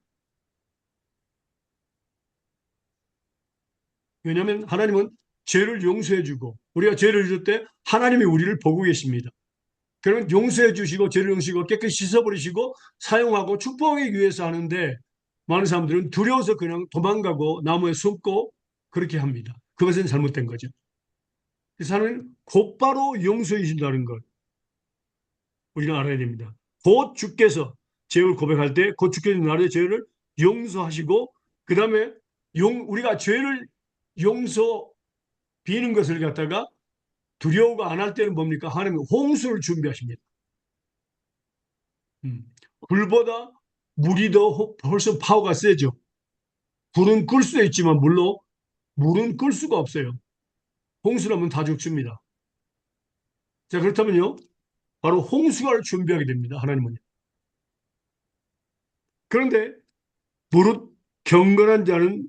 왜냐하면 하나님은 죄를 용서해주고 우리가 죄를 지을 때 하나님이 우리를 보고 계십니다. 그러면 용서해 주시고 죄를 용서하고 깨끗이 씻어버리시고 사용하고 축복하기 위해서 하는데 많은 사람들은 두려워서 그냥 도망가고 나무에 숨고 그렇게 합니다. 그것은 잘못된 거죠. 그 사람은 곧바로 용서해 주신다는 걸 우리는 알아야 됩니다. 곧 주께서 죄를 고백할 때 곧 주께서 나의 죄를 용서하시고 그 다음에 우리가 죄를 용서 비는 것을 갖다가 두려워가 안 할 때는 뭡니까? 하나님은 홍수를 준비하십니다. 불보다 물이 더 훨씬 파워가 세죠. 불은 끌 수 있지만 물은 끌 수가 없어요. 홍수라면 다 죽습니다. 자, 그렇다면요. 바로 홍수를 준비하게 됩니다. 하나님은. 그런데 무릇 경건한 자는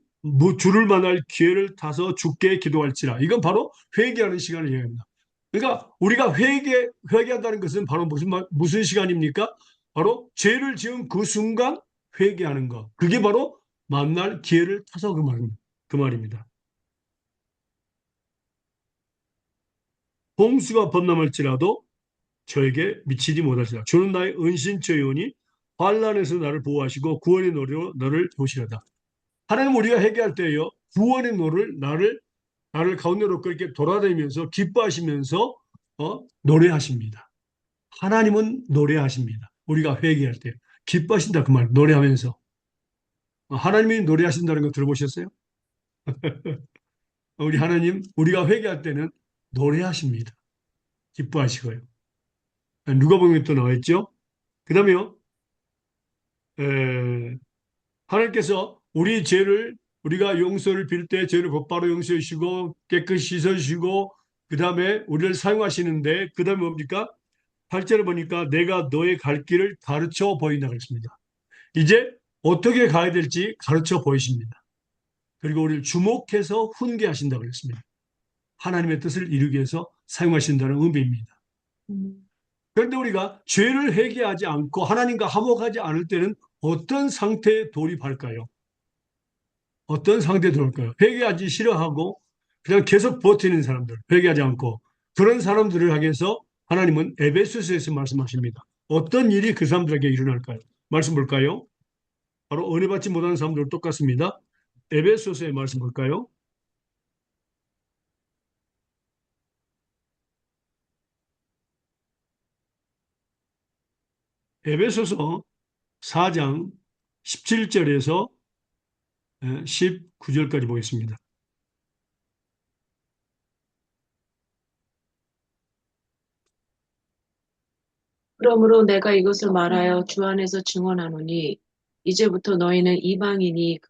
주를 만날 기회를 타서 주께 기도할지라. 이건 바로 회개하는 시간을 얘기합니다. 그러니까 우리가 회개한다는 것은 바로 무슨 시간입니까? 바로 죄를 지은 그 순간 회개하는 것. 그게 바로 만날 기회를 타서 그 말입니다. 홍수가 범람할지라도 저에게 미치지 못할지라. 주는 나의 은신처이오니 환난에서 나를 보호하시고 구원의 노래로 너를 도시려다. 하나님 우리가 회개할 때요. 구원의 노를 나를 가운데로 그렇게 돌아다니면서 기뻐하시면서 노래하십니다. 하나님은 노래하십니다. 우리가 회개할 때 기뻐하신다 그 말 노래하면서 하나님이 노래하신다는 거 들어보셨어요? 우리 하나님 우리가 회개할 때는 노래하십니다. 기뻐하시고요. 누가복음에 또 나와 있죠. 그다음에요. 하나님께서 우리 죄를 우리가 용서를 빌 때 죄를 곧바로 용서해 주시고 깨끗이 씻어 주시고 그다음에 우리를 사용하시는데 그다음에 뭡니까? 8절에 보니까 내가 너의 갈 길을 가르쳐 보인다 그랬습니다. 이제 어떻게 가야 될지 가르쳐 보이십니다. 그리고 우리를 주목해서 훈계하신다 그랬습니다. 하나님의 뜻을 이루기 위해서 사용하신다는 의미입니다. 그런데 우리가 죄를 회개하지 않고 하나님과 화목하지 않을 때는 어떤 상태에 돌입할까요? 어떤 상태에 돌입할까요? 회개하지 싫어하고 그냥 계속 버티는 사람들, 회개하지 않고 그런 사람들을 향해서 하나님은 에베소서에서 말씀하십니다. 어떤 일이 그 사람들에게 일어날까요? 말씀 볼까요? 바로 은혜 받지 못하는 사람들 똑같습니다. 에베소서의 말씀 볼까요? 에베소서 4장 17절에서 19절까지 보겠습니다. 그러므로 내가 이것을 말하여 주 안에서 증언하노니 이제부터 너희는 이방인이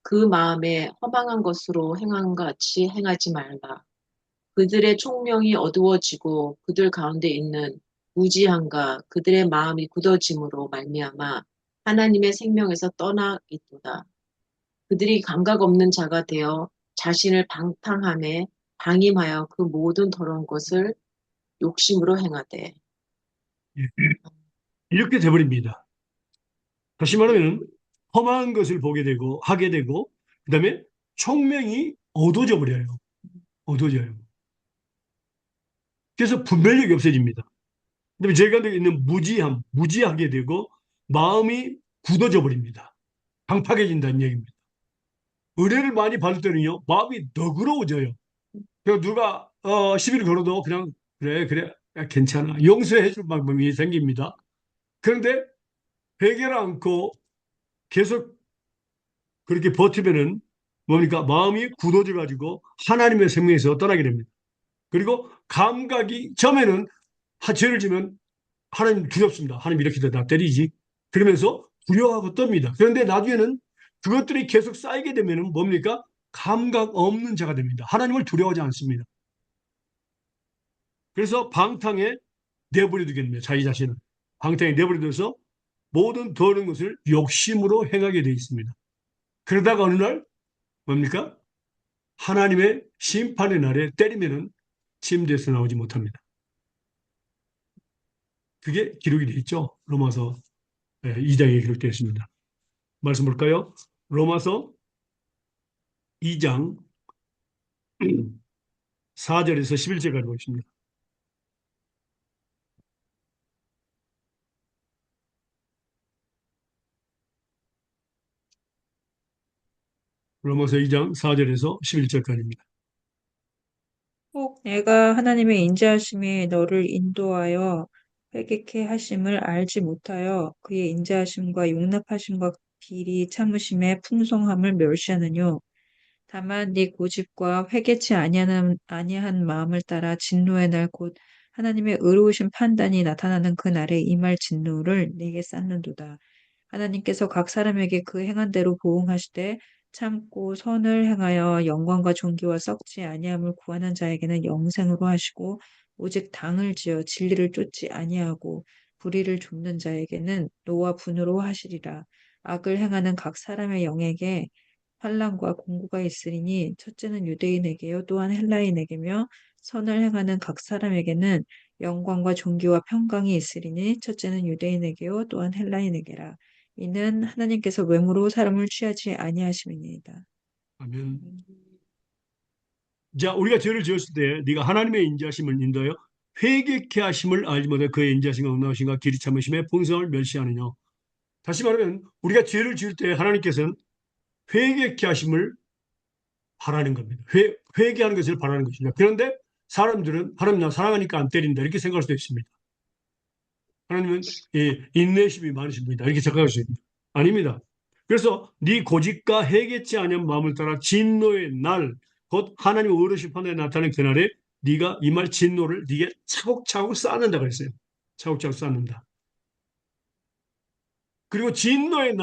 그 마음에 허망한 것으로 행한 같이 행하지 말라. 그들의 총명이 어두워지고 그들 가운데 있는 무지함과 그들의 마음이 굳어짐으로 말미암아 하나님의 생명에서 떠나 있도다. 그들이 감각 없는 자가 되어 자신을 방탕함에 방임하여 그 모든 더러운 것을 욕심으로 행하되. 이렇게 돼버립니다. 다시 말하면 험한 것을 보게 되고 하게 되고 그다음에 총명이 어두워져 버려요. 어두워져요. 그래서 분별력이 없어집니다. 그다음에 제 가운데 있는 무지하게 되고 마음이 굳어져 버립니다. 방파개진다는 얘기입니다. 은혜를 많이 받을 때는요 마음이 너그러워져요. 그래서 누가 시비를 걸어도 그냥 그래 야, 괜찮아 용서해 줄 방법이 생깁니다. 그런데 회개를 않고 계속 그렇게 버티면은 뭡니까? 마음이 굳어져 가지고 하나님의 생명에서 떠나게 됩니다. 그리고 감각이 처음에는 죄를 지면 하나님 두렵습니다. 하나님 이렇게 나 때리지. 그러면서 두려워하고 떱니다. 그런데 나중에는 그것들이 계속 쌓이게 되면은 뭡니까? 감각 없는 자가 됩니다. 하나님을 두려워하지 않습니다. 그래서 방탕에 내버려 두게 됩니다. 자기 자신을. 방탕에 내버려 둬서 모든 더러운 것을 욕심으로 행하게 되어 있습니다. 그러다가 어느 날 뭡니까? 하나님의 심판의 날에 때리면은 침대에서 나오지 못합니다. 그게 기록이 되어 있죠. 로마서 2장에 기록되어 있습니다. 말씀 볼까요? 로마서 2장 4절에서 11절까지 보겠습니다. 로마서 2장 4절에서 11절까지입니다. 내가 하나님의 인자하심이 너를 인도하여 회개케 하심을 알지 못하여 그의 인자하심과 용납하심과 길이 참으심의 풍성함을 멸시하느뇨. 다만 네 고집과 회개치 아니한 마음을 따라 진노의 날 곧 하나님의 의로우신 판단이 나타나는 그 날에 임할 진노를 네게 쌓는도다. 하나님께서 각 사람에게 그 행한 대로 보응하시되 참고 선을 행하여 영광과 존귀와 썩지 아니함을 구하는 자에게는 영생으로 하시고 오직 당을 지어 진리를 쫓지 아니하고 불의를 좇는 자에게는 노와 분으로 하시리라. 악을 행하는 각 사람의 영에게 환난과 공고가 있으리니 첫째는 유대인에게요 또한 헬라인에게며 선을 행하는 각 사람에게는 영광과 존귀와 평강이 있으리니 첫째는 유대인에게요 또한 헬라인에게라. 이는 하나님께서 외모로 사람을 취하지 아니하심이니이다. 아멘. 자, 우리가 죄를 지었을 때 네가 하나님의 인자하심을 인도하여 회개케 하심을 알지 못해 그의 인자하심과 온유하심과 길이 참으심의 풍성을 멸시하느냐. 다시 말하면 우리가 죄를 지을 때 하나님께서는 회개케 하심을 바라는 겁니다. 회개하는 것을 바라는 것입니다. 그런데 사람들은 하나님 나 사랑하니까 안 때린다 이렇게 생각할 수도 있습니다. 하나님은 인내심이 많으신 분이다 이렇게 생각할 수 있습니다. 아닙니다. 그래서 네 고집과 회개치 아니한 마음을 따라 진노의 날, 곧 하나님의 어르신 판단에 나타나는 그날에 네가 이 말 진노를 네게 차곡차곡 쌓는다 그랬어요. 차곡차곡 쌓는다. 그리고 진노의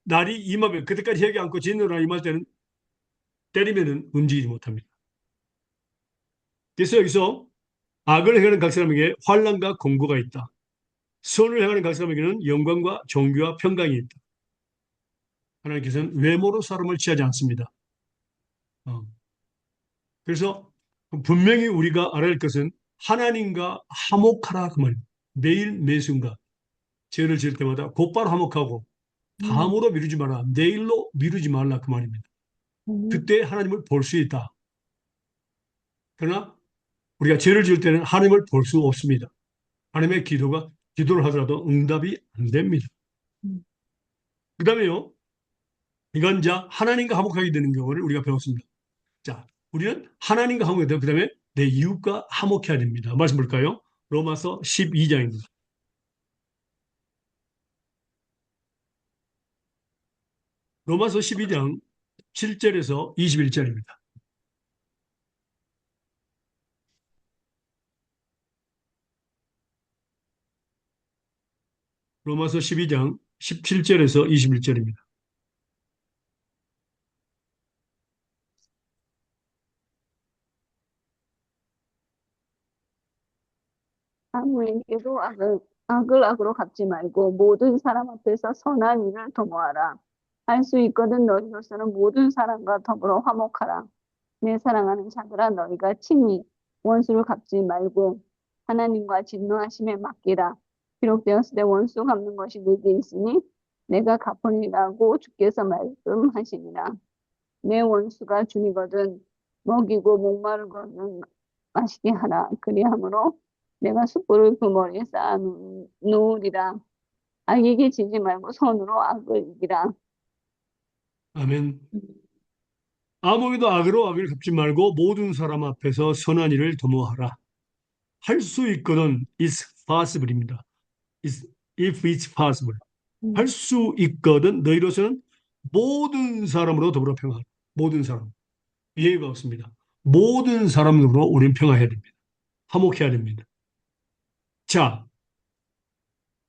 날이 임하면 그때까지 회개 않고 진노의 날이 임할 때는 때리면은 움직이지 못합니다. 그래서 여기서 악을 행하는 각 사람에게 환난과 공고가 있다. 선을 행하는 각 사람에게는 영광과 존귀와 평강이 있다. 하나님께서는 외모로 사람을 취하지 않습니다. 그래서 분명히 우리가 알아야 할 것은 하나님과 화목하라 그 말입니다. 매일 매순간 죄를 지을 때마다 곧바로 화목하고 다음으로 미루지 마라. 내일로 미루지 말라 그 말입니다. 그때 하나님을 볼 수 있다. 그러나 우리가 죄를 지을 때는 하나님을 볼 수 없습니다. 하나님의 기도를 하더라도 응답이 안 됩니다. 그 다음에요. 이건 자 하나님과 화목하게 되는 경우를 우리가 배웠습니다. 자, 우리는 하나님과 화목해야 되고 그 다음에 내 이웃과 화목해야 됩니다. 말씀 볼까요? 로마서 12장입니다. 로마서 12장 7절에서 21절입니다. 로마서 12장 17절에서 21절입니다. 아무에게도 악을 악으로 갚지 말고 모든 사람 앞에서 선한 일을 도모하라. 할 수 있거든 너희로서는 모든 사람과 더불어 화목하라. 내 사랑하는 자들아 너희가 친히 원수를 갚지 말고 하나님과 진노하심에 맡기라. 기록되었을 때 원수 갚는 것이 내게 있으니 내가 갚으리라고 주께서 말씀하시니라. 내 원수가 주니거든 먹이고 목마르거든 마시게 하라. 그리함으로 내가 숯불을 그 머리에 쌓아 놓으리라. 악에게 지지 말고 손으로 악을 이기라. 아멘. 아무에게도 악으로 악을 갚지 말고 모든 사람 앞에서 선한 일을 도모하라. 할 수 있거든 is possible입니다. if it's possible. 할 수 있거든 너희로서는 모든 사람으로 더불어 평화하라. 모든 사람. 예의가 없습니다. 모든 사람으로 우리는 평화해야 됩니다. 화목해야 됩니다. 자,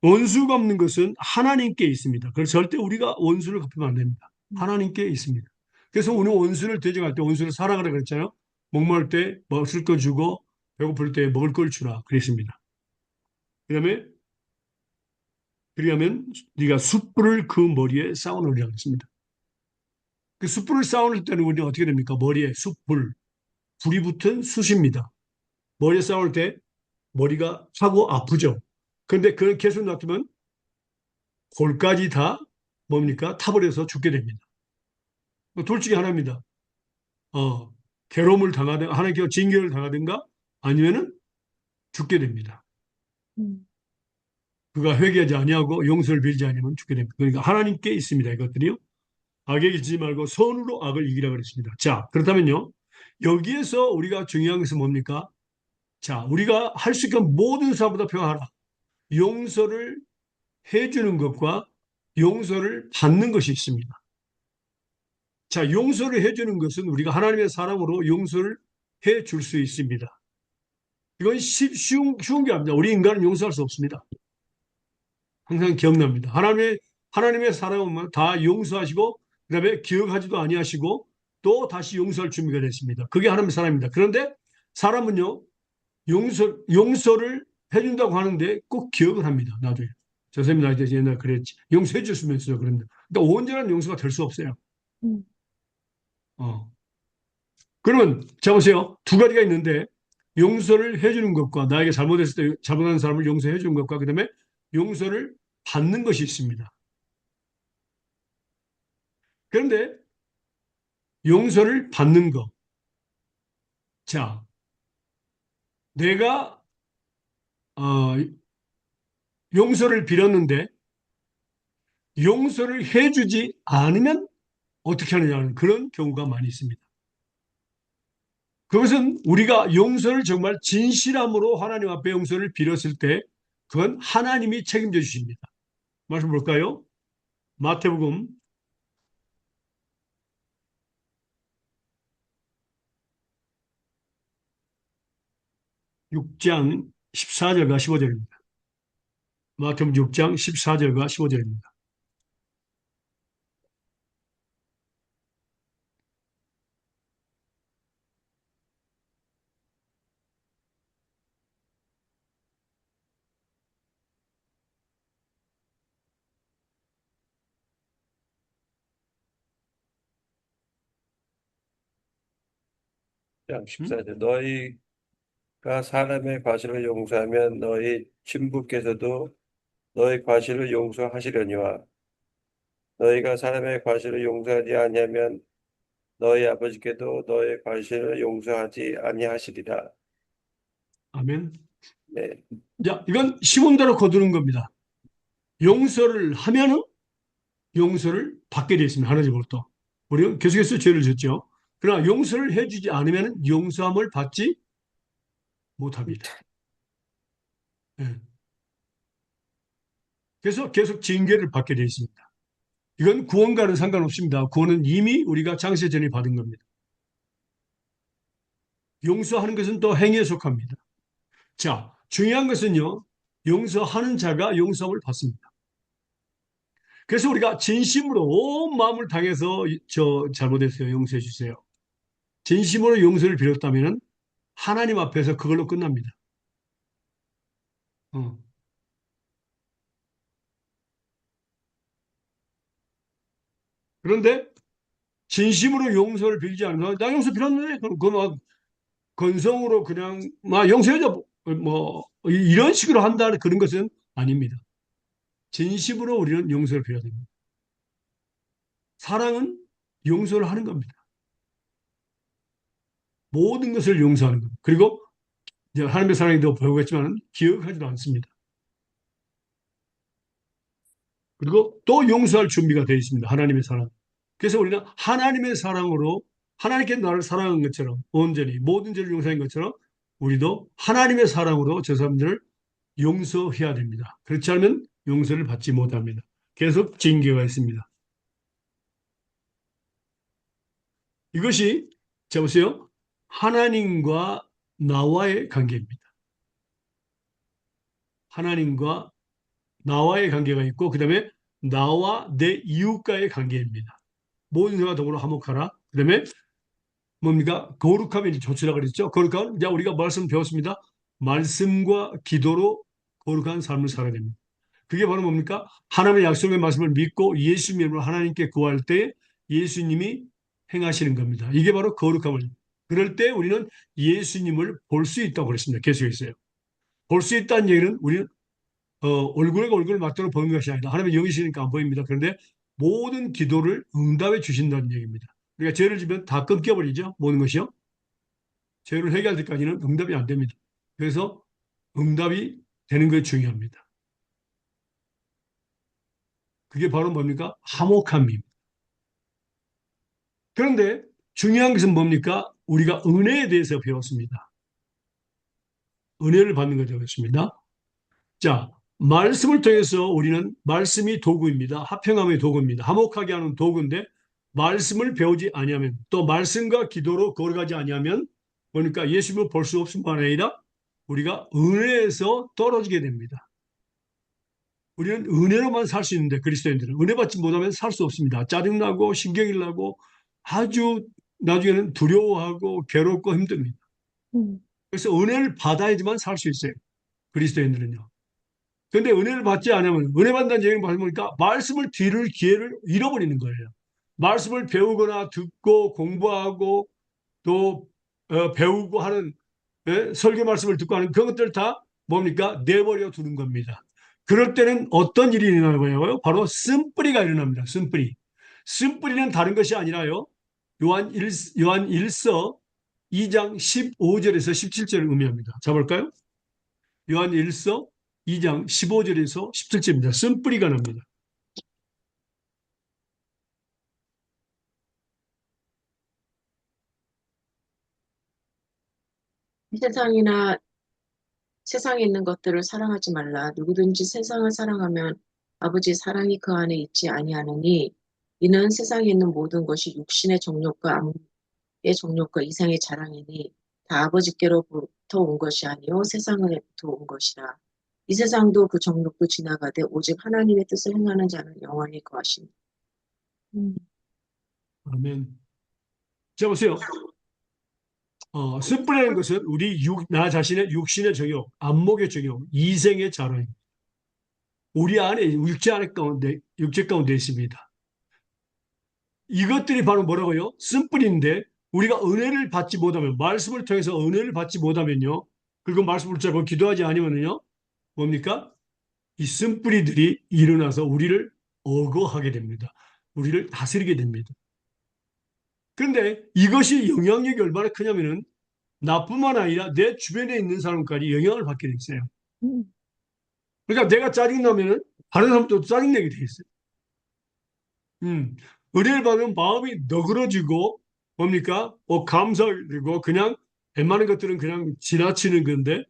원수 갚는 것은 하나님께 있습니다. 그래서 절대 우리가 원수를 갚으면 안 됩니다. 하나님께 있습니다. 그래서 우리는 원수를 대적할 때 원수를 사랑하라 그랬잖아요. 목마를 때 먹을 거 주고 배고플 때 먹을 걸 주라 그랬습니다. 그다음에 그리하면 네가 숯불을 그 머리에 쌓아놓으리라 그랬습니다. 그 숯불을 쌓아놓을 때는 우리는 어떻게 됩니까? 머리에 숯불, 불이 붙은 숯입니다. 머리에 쌓아놓을 때 머리가 차고 아프죠. 그런데 그걸 계속 놔두면 골까지 다 뭡니까? 타버려서 죽게 됩니다. 둘 중에 하나입니다. 괴로움을 당하든 하나님께 징계를 당하든가 아니면은 죽게 됩니다. 그가 회개하지 아니하고 용서를 빌지 아니하면 죽게 됩니다. 그러니까 하나님께 있습니다. 이것들이요. 악에게 지지 말고 선으로 악을 이기라 그랬습니다. 자, 그렇다면요. 여기에서 우리가 중요한 것은 뭡니까? 자, 우리가 할 수 있는 모든 사람보다 평하라. 용서를 해주는 것과 용서를 받는 것이 있습니다. 자, 용서를 해주는 것은 우리가 하나님의 사랑으로 용서를 해줄 수 있습니다. 이건 쉬운 게 아닙니다. 우리 인간은 용서할 수 없습니다. 항상 기억납니다. 하나님의 사랑은 다 용서하시고, 그 다음에 기억하지도 아니하시고, 또 다시 용서할 준비가 됐습니다. 그게 하나님의 사랑입니다. 그런데 사람은요, 용서를 해준다고 하는데 꼭 기억을 합니다. 나중에. 저 선생님 나한테 옛날에 그랬지. 용서해 줬으면서 그런데. 그러니까 온전한 용서가 될 수 없어요. 음, 어. 그러면, 자 보세요. 두 가지가 있는데, 용서를 해주는 것과 나에게 잘못했을 때 잘못한 사람을 용서해 주는 것과 그 다음에 용서를 받는 것이 있습니다. 그런데 용서를 받는 것. 자, 내가 어, 용서를 빌었는데 용서를 해주지 않으면 어떻게 하느냐는 그런 경우가 많이 있습니다. 그것은 우리가 용서를 정말 진실함으로 하나님 앞에 용서를 빌었을 때 그건 하나님이 책임져 주십니다. 말씀 볼까요? 마태복음 6장 14절과 15절입니다. 마태복음 6장 14절과 15절입니다. 장 14절. 너희가 사람의 과실을 용서하면 너희 친부께서도 너희 과실을 용서하시려니와 너희가 사람의 과실을 용서하지 아니하면 너희 아버지께도 너희 과실을 용서하지 아니하시리라. 아멘. 네. 자, 이건 시몬대로 거두는 겁니다. 용서를 하면은 용서를 받게 되어 있습니다. 하나님으로부터. 우리가 계속해서 죄를 졌죠. 그러나 용서를 해주지 않으면 용서함을 받지 못합니다. 예. 그래서 계속 징계를 받게 되어 있습니다. 이건 구원과는 상관없습니다. 구원은 이미 우리가 장세 전에 받은 겁니다. 용서하는 것은 또 행위에 속합니다. 자, 중요한 것은요, 용서하는 자가 용서함을 받습니다. 그래서 우리가 진심으로 온 마음을 당해서 저 잘못했어요. 용서해 주세요. 진심으로 용서를 빌었다면 하나님 앞에서 그걸로 끝납니다. 어. 그런데 진심으로 용서를 빌지 않는 나 용서 빌었는데 그막 건성으로 그냥 막 용서해줘 뭐 이런 식으로 한다는 그런 것은 아닙니다. 진심으로 우리는 용서를 빌어야 됩니다. 사랑은 용서를 하는 겁니다. 모든 것을 용서하는 겁니다. 그리고 이제 하나님의 사랑에도 배우겠지만 기억하지도 않습니다. 그리고 또 용서할 준비가 되어 있습니다. 하나님의 사랑. 그래서 우리는 하나님의 사랑으로 하나님께 나를 사랑한 것처럼 온전히 모든 죄를 용서한 것처럼 우리도 하나님의 사랑으로 저 사람들을 용서해야 됩니다. 그렇지 않으면 용서를 받지 못합니다. 계속 징계가 있습니다. 이것이 자 보세요. 하나님과 나와의 관계입니다. 하나님과 나와의 관계가 있고 그 다음에 나와 내 이웃과의 관계입니다. 모든 생활 더불어 화목하라. 그 다음에 뭡니까? 거룩함이 좋으라 그랬죠. 거룩함, 이제 우리가 말씀 배웠습니다. 말씀과 기도로 거룩한 삶을 살아야 됩니다. 그게 바로 뭡니까? 하나님의 약속의 말씀을 믿고 예수 이름으로 하나님께 구할 때 예수님이 행하시는 겁니다. 이게 바로 거룩함을. 그럴 때 우리는 예수님을 볼 수 있다고 그랬습니다. 계속했어요. 볼 수 있다는 얘기는 우리는 얼굴과 얼굴을 맞대로 보는 것이 아니다. 하나님의 영이시니까 안 보입니다. 그런데 모든 기도를 응답해 주신다는 얘기입니다. 우리가 죄를 지면 다 끊겨버리죠. 모든 것이요. 죄를 해결할 때까지는 응답이 안 됩니다. 그래서 응답이 되는 것이 중요합니다. 그게 바로 뭡니까? 화목함입니다. 그런데 중요한 것은 뭡니까? 우리가 은혜에 대해서 배웠습니다. 은혜를 받는 거죠. 그렇습니다. 자, 말씀을 통해서 우리는 말씀이 도구입니다. 화평함의 도구입니다. 화목하게 하는 도구인데 말씀을 배우지 아니하면 또 말씀과 기도로 걸어가지 아니하면 그러니까 예수님을 볼 수 없을 뿐만 아니라 우리가 은혜에서 떨어지게 됩니다. 우리는 은혜로만 살 수 있는데 그리스도인들은 은혜 받지 못하면 살 수 없습니다. 짜증나고 신경이 나고 아주 나중에는 두려워하고 괴롭고 힘듭니다. 그래서 은혜를 받아야지만 살 수 있어요. 그리스도인들은요. 그런데 은혜를 받지 않으면 은혜 받는다는 얘기를 보니까 말씀을 들을 기회를 잃어버리는 거예요. 말씀을 배우거나 듣고 공부하고 또 배우고 하는 설교 말씀을 듣고 하는 그것들 다 뭡니까? 내버려 두는 겁니다. 그럴 때는 어떤 일이 일어나고요? 바로 쓴뿌리가 일어납니다. 쓴뿌리. 쓴뿌리는 다른 것이 아니라요. 요한 1서 2장 15절에서 17절을 의미합니다. 잡을까요? 요한 1서 2장 15절에서 17절입니다. 쓴뿌리가 납니다. 세상이나 세상에 있는 것들을 사랑하지 말라. 누구든지 세상을 사랑하면 아버지의 사랑이 그 안에 있지 아니하느니 이는 세상에 있는 모든 것이 육신의 정욕과 암의 정욕과 이상의 자랑이니 다 아버지께로부터 온 것이 아니요 세상으로부터 온 것이라. 이 세상도 그 정욕도 지나가되 오직 하나님의 뜻을 행하는 자는 영원히 거하시니. 아멘. 자, 보세요. 쓴뿌리라는 것은 나 자신의 육신의 정욕, 안목의 정욕, 이생의 자랑, 우리 안에, 육체 가운데 있습니다. 이것들이 바로 뭐라고요? 쓴뿌리인데, 우리가 은혜를 받지 못하면, 말씀을 통해서 은혜를 받지 못하면요, 그리고 말씀을 붙잡고 기도하지 않으면요, 뭡니까? 이 쓴뿌리들이 일어나서 우리를 억어하게 됩니다. 우리를 다스리게 됩니다. 그런데 이것이 영향력이 얼마나 크냐면은, 나뿐만 아니라 내 주변에 있는 사람까지 영향을 받게 돼 있어요. 그러니까 내가 짜증나면은 다른 사람도 짜증내게 돼 있어요. 은혜를 받으면 마음이 너그러지고 뭡니까? 감사되고 그냥 웬만한 것들은 그냥 지나치는 건데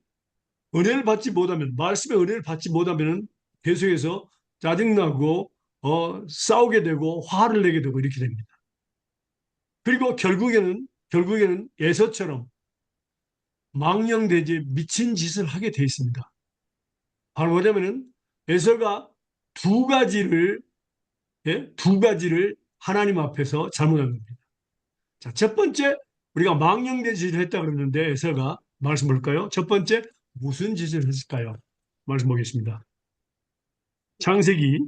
은혜를 받지 못하면 말씀의 은혜를 받지 못하면은 계속해서 짜증나고 싸우게 되고 화를 내게 되고 이렇게 됩니다. 그리고 결국에는 에서처럼 망령되지 미친 짓을 하게 돼 있습니다. 바로 뭐냐면은 에서가 두 가지를 두 가지를 하나님 앞에서 잘못한 겁니다. 자, 첫 번째 우리가 망령된 짓을 했다 그러는데 에서가 말씀 볼까요? 첫 번째 무슨 짓을 했을까요? 말씀 보겠습니다. 창세기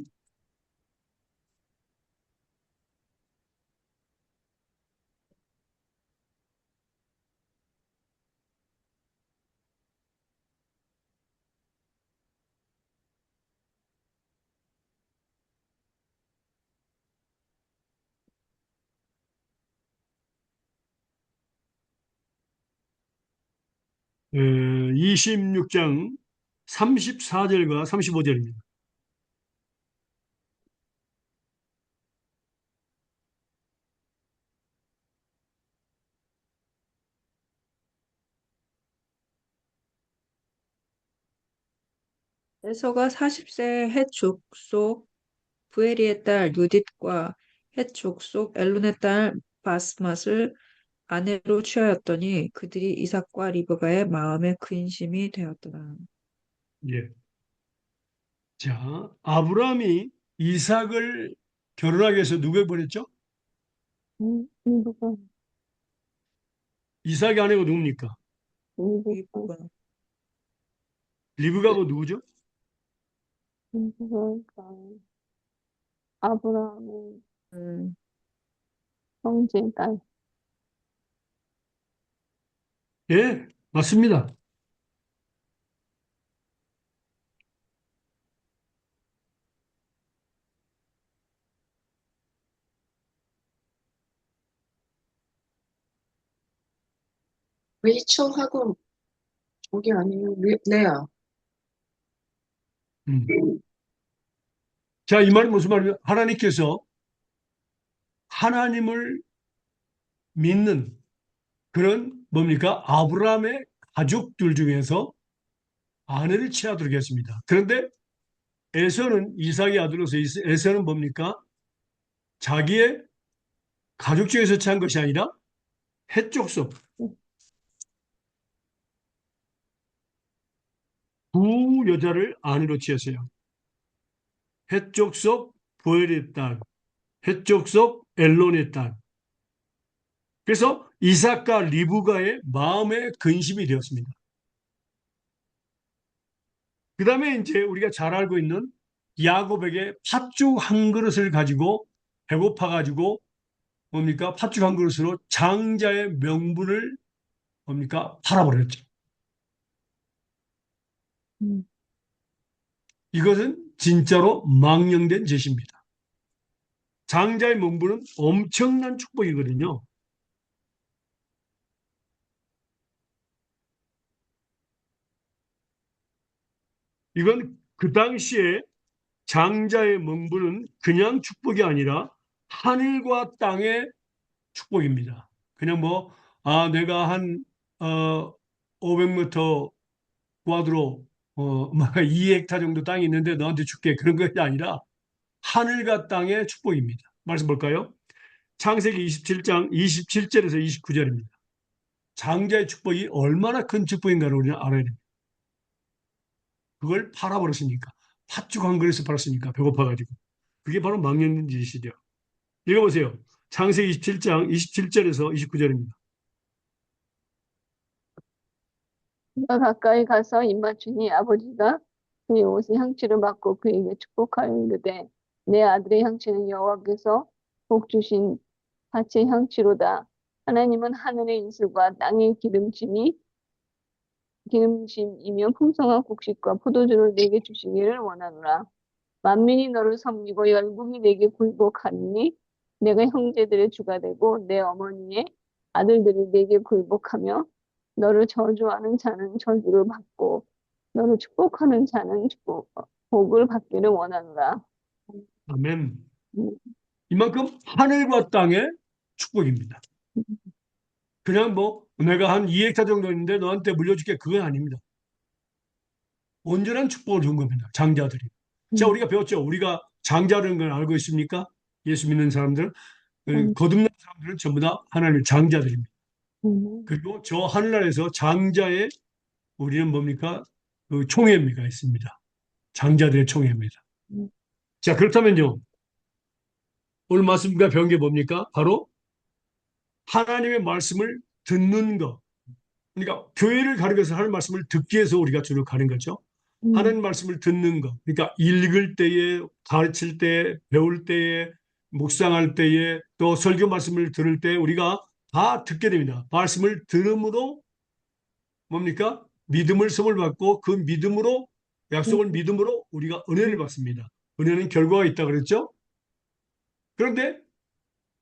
26장 34절과 35절입니다. 에서가 40세 헷 족속 부에리의 딸 누딧과 헷 족속 엘론의 딸 바스맛을 아내로 취하였더니 그들이 이삭과 리브가의 마음에 근심이 되었더라. 예. 자, 아브라함이 이삭을 결혼하기 위해서 누구에 보냈죠? 누가, 이삭이 아내가 누굽니까? 리브가 리브가가 누구죠? 누가, 아브라함의 음, 형제 딸. 예, 맞습니다. 레이첼하고 저기 아니에요. 레아. 음. 자, 이 말은 무슨 말이에요? 하나님께서 하나님을 믿는 그런 뭡니까? 아브라함의 가족들 중에서 아내를 취하도록 했습니다. 그런데 에서는 이삭의 아들로서 에서는 뭡니까? 자기의 가족 중에서 취한 것이 아니라 해족속 두 여자를 아내로 취했어요. 해족속 부엘의 딸, 해족속 엘론의 딸. 그래서 이삭과 리브가의 마음의 근심이 되었습니다. 그 다음에 이제 우리가 잘 알고 있는 야곱에게 팥죽 한 그릇을 가지고 배고파가지고 뭡니까? 팥죽 한 그릇으로 장자의 명분을 뭡니까? 팔아버렸죠. 음. 이것은 진짜로 망령된 짓입니다. 장자의 명분은 엄청난 축복이거든요. 이건 그 당시에 장자의 명분은 그냥 축복이 아니라 하늘과 땅의 축복입니다. 그냥 뭐, 내가 한, 500m 꽈드로, 2헥타 정도 땅이 있는데 너한테 줄게. 그런 것이 아니라 하늘과 땅의 축복입니다. 말씀 볼까요? 창세기 27장 27절에서 29절입니다. 장자의 축복이 얼마나 큰 축복인가를 우리는 알아야 됩니다. 그걸 팔아버렸으니까. 팥죽 한 그릇을 팔았으니까. 배고파가지고. 그게 바로 망령된 짓이죠. 읽어보세요. 창세기 27장 27절에서 29절입니다. 그가 가까이 가서 입맞추니 아버지가 그의 옷의 향취를 맡고 그에게 축복하여 이르되 내 아들의 향취는 여호와께서 복 주신 밭의 향취로다. 하나님은 하늘의 이슬과 땅의 기름짐이며 풍성한 곡식과 포도주를 내게 주시기를 원하노라. 만민이 너를 섬기고 열국이 내게 굴복하리니 내가 형제들의 주가 되고 내 어머니의 아들들이 내게 굴복하며 너를 저주하는 자는 저주를 받고 너를 축복하는 자는 복을 받기를 원하노라. 아멘. 음, 이만큼 하늘과 땅의 축복입니다. 그냥 뭐 내가 한 2헥타 정도 있는데 너한테 물려줄게 그건 아닙니다. 온전한 축복을 준 겁니다. 장자들이. 자, 우리가 배웠죠. 우리가 장자라는 걸 알고 있습니까? 예수 믿는 사람들, 거듭난 사람들은 전부 다 하나님의 장자들입니다. 그리고 저 하늘나라에서 장자의 우리는 뭡니까? 그 총회가 있습니다. 장자들의 총회입니다. 자, 그렇다면요. 오늘 말씀과 배운 게 뭡니까? 바로 하나님의 말씀을 듣는 것. 그러니까 교회를 가리켜서 하나님 말씀을 듣기 위해서 우리가 주로 가는 거죠. 하나님 말씀을 듣는 것. 그러니까 읽을 때에, 가르칠 때, 배울 때에, 묵상할 때에, 또 설교 말씀을 들을 때 우리가 다 듣게 됩니다. 말씀을 들음으로 뭡니까? 믿음을 선물 받고 그 믿음으로 약속을 믿음으로 우리가 은혜를 받습니다. 은혜는 결과가 있다 그랬죠? 그런데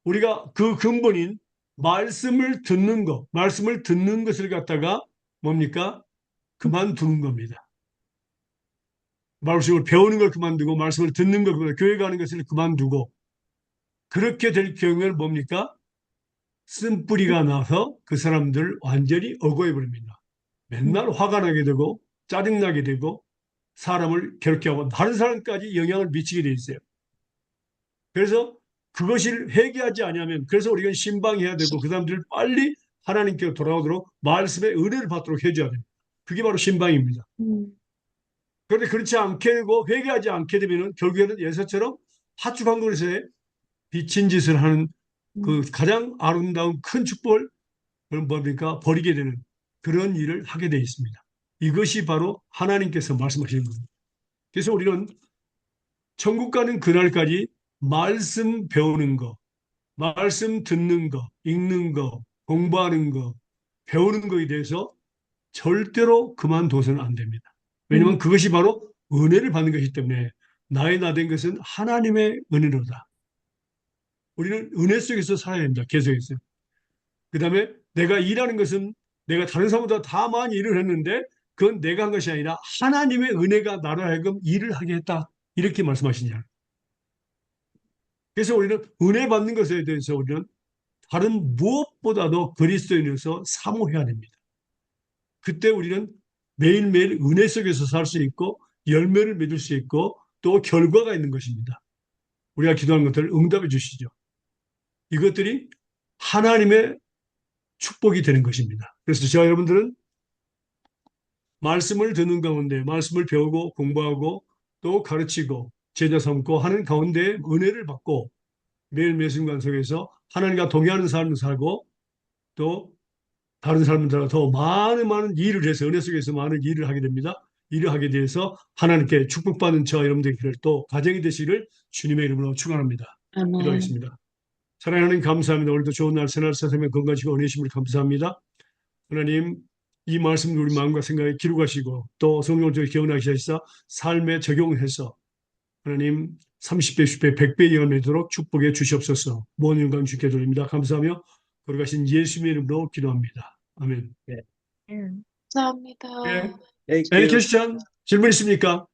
우리가 그 근본인 말씀을 듣는 것, 말씀을 듣는 것을 갖다가 뭡니까? 그만두는 겁니다. 말씀을 배우는 걸 그만두고 말씀을 듣는 걸 그만두고 교회 가는 것을 그만두고 그렇게 될 경우에는 뭡니까? 쓴뿌리가 나서 그 사람들 완전히 억워해 버립니다. 맨날 화가 나게 되고 짜증나게 되고 사람을 괴롭게 하고 다른 사람까지 영향을 미치게 돼 있어요. 그래서 그것을 회개하지 않으면 그래서 우리가 신방해야 되고 그 사람들을 빨리 하나님께로 돌아오도록 말씀의 은혜를 받도록 해줘야 됩니다. 그게 바로 신방입니다. 그런데 그렇지 않게 되고 회개하지 않게 되면 결국에는 예서처럼 팥죽한 그릇에 비친 짓을 하는 그 가장 아름다운 큰 축복을 뭡니까? 버리게 되는 그런 일을 하게 되어 있습니다. 이것이 바로 하나님께서 말씀하시는 겁니다. 그래서 우리는 천국 가는 그날까지 말씀 배우는 거, 말씀 듣는 거, 읽는 거, 공부하는 거, 배우는 거에 대해서 절대로 그만둬서는 안 됩니다. 왜냐하면 그것이 바로 은혜를 받는 것이기 때문에 나의 나 된 것은 하나님의 은혜로다. 우리는 은혜 속에서 살아야 됩니다. 계속해서. 그 다음에 내가 일하는 것은 내가 다른 사람보다 다 많이 일을 했는데 그건 내가 한 것이 아니라 하나님의 은혜가 나로 하여금 일을 하게 했다. 이렇게 말씀하시냐. 그래서 우리는 은혜 받는 것에 대해서 우리는 다른 무엇보다도 그리스도인으로서 사모해야 됩니다. 그때 우리는 매일매일 은혜 속에서 살 수 있고 열매를 맺을 수 있고 또 결과가 있는 것입니다. 우리가 기도하는 것들을 응답해 주시죠. 이것들이 하나님의 축복이 되는 것입니다. 그래서 저와 여러분들은 말씀을 듣는 가운데 말씀을 배우고 공부하고 또 가르치고 제자 삼고 하는 가운데 은혜를 받고 매일매일 순간 속에서 하나님과 동의하는 삶을 살고 또 다른 사람들과 더 많은 일을 해서 은혜 속에서 많은 일을 하게 됩니다. 일을 하게 돼서 하나님께 축복받는 저와 여러분들의 길을 또 가정이 되시기를 주님의 이름으로 축원합니다. 아멘. 기도하겠습니다. 사랑하는 하나님 감사합니다. 오늘도 좋은 날 새날 사세면 건강하시고 은혜심을 감사합니다. 하나님 이 말씀을 우리 마음과 생각에 기록하시고 또 성령을 통해 기억나게 하시사 삶에 적용해서 하나님 30배, 10배, 100배 이어내도록 축복해 주시옵소서. 모든 영광 주께 돌립니다. 감사하며 거룩하신 예수님의 이름으로 기도합니다. 아멘. 감사합니다. 네, 에리 캐스천 질문 있습니까?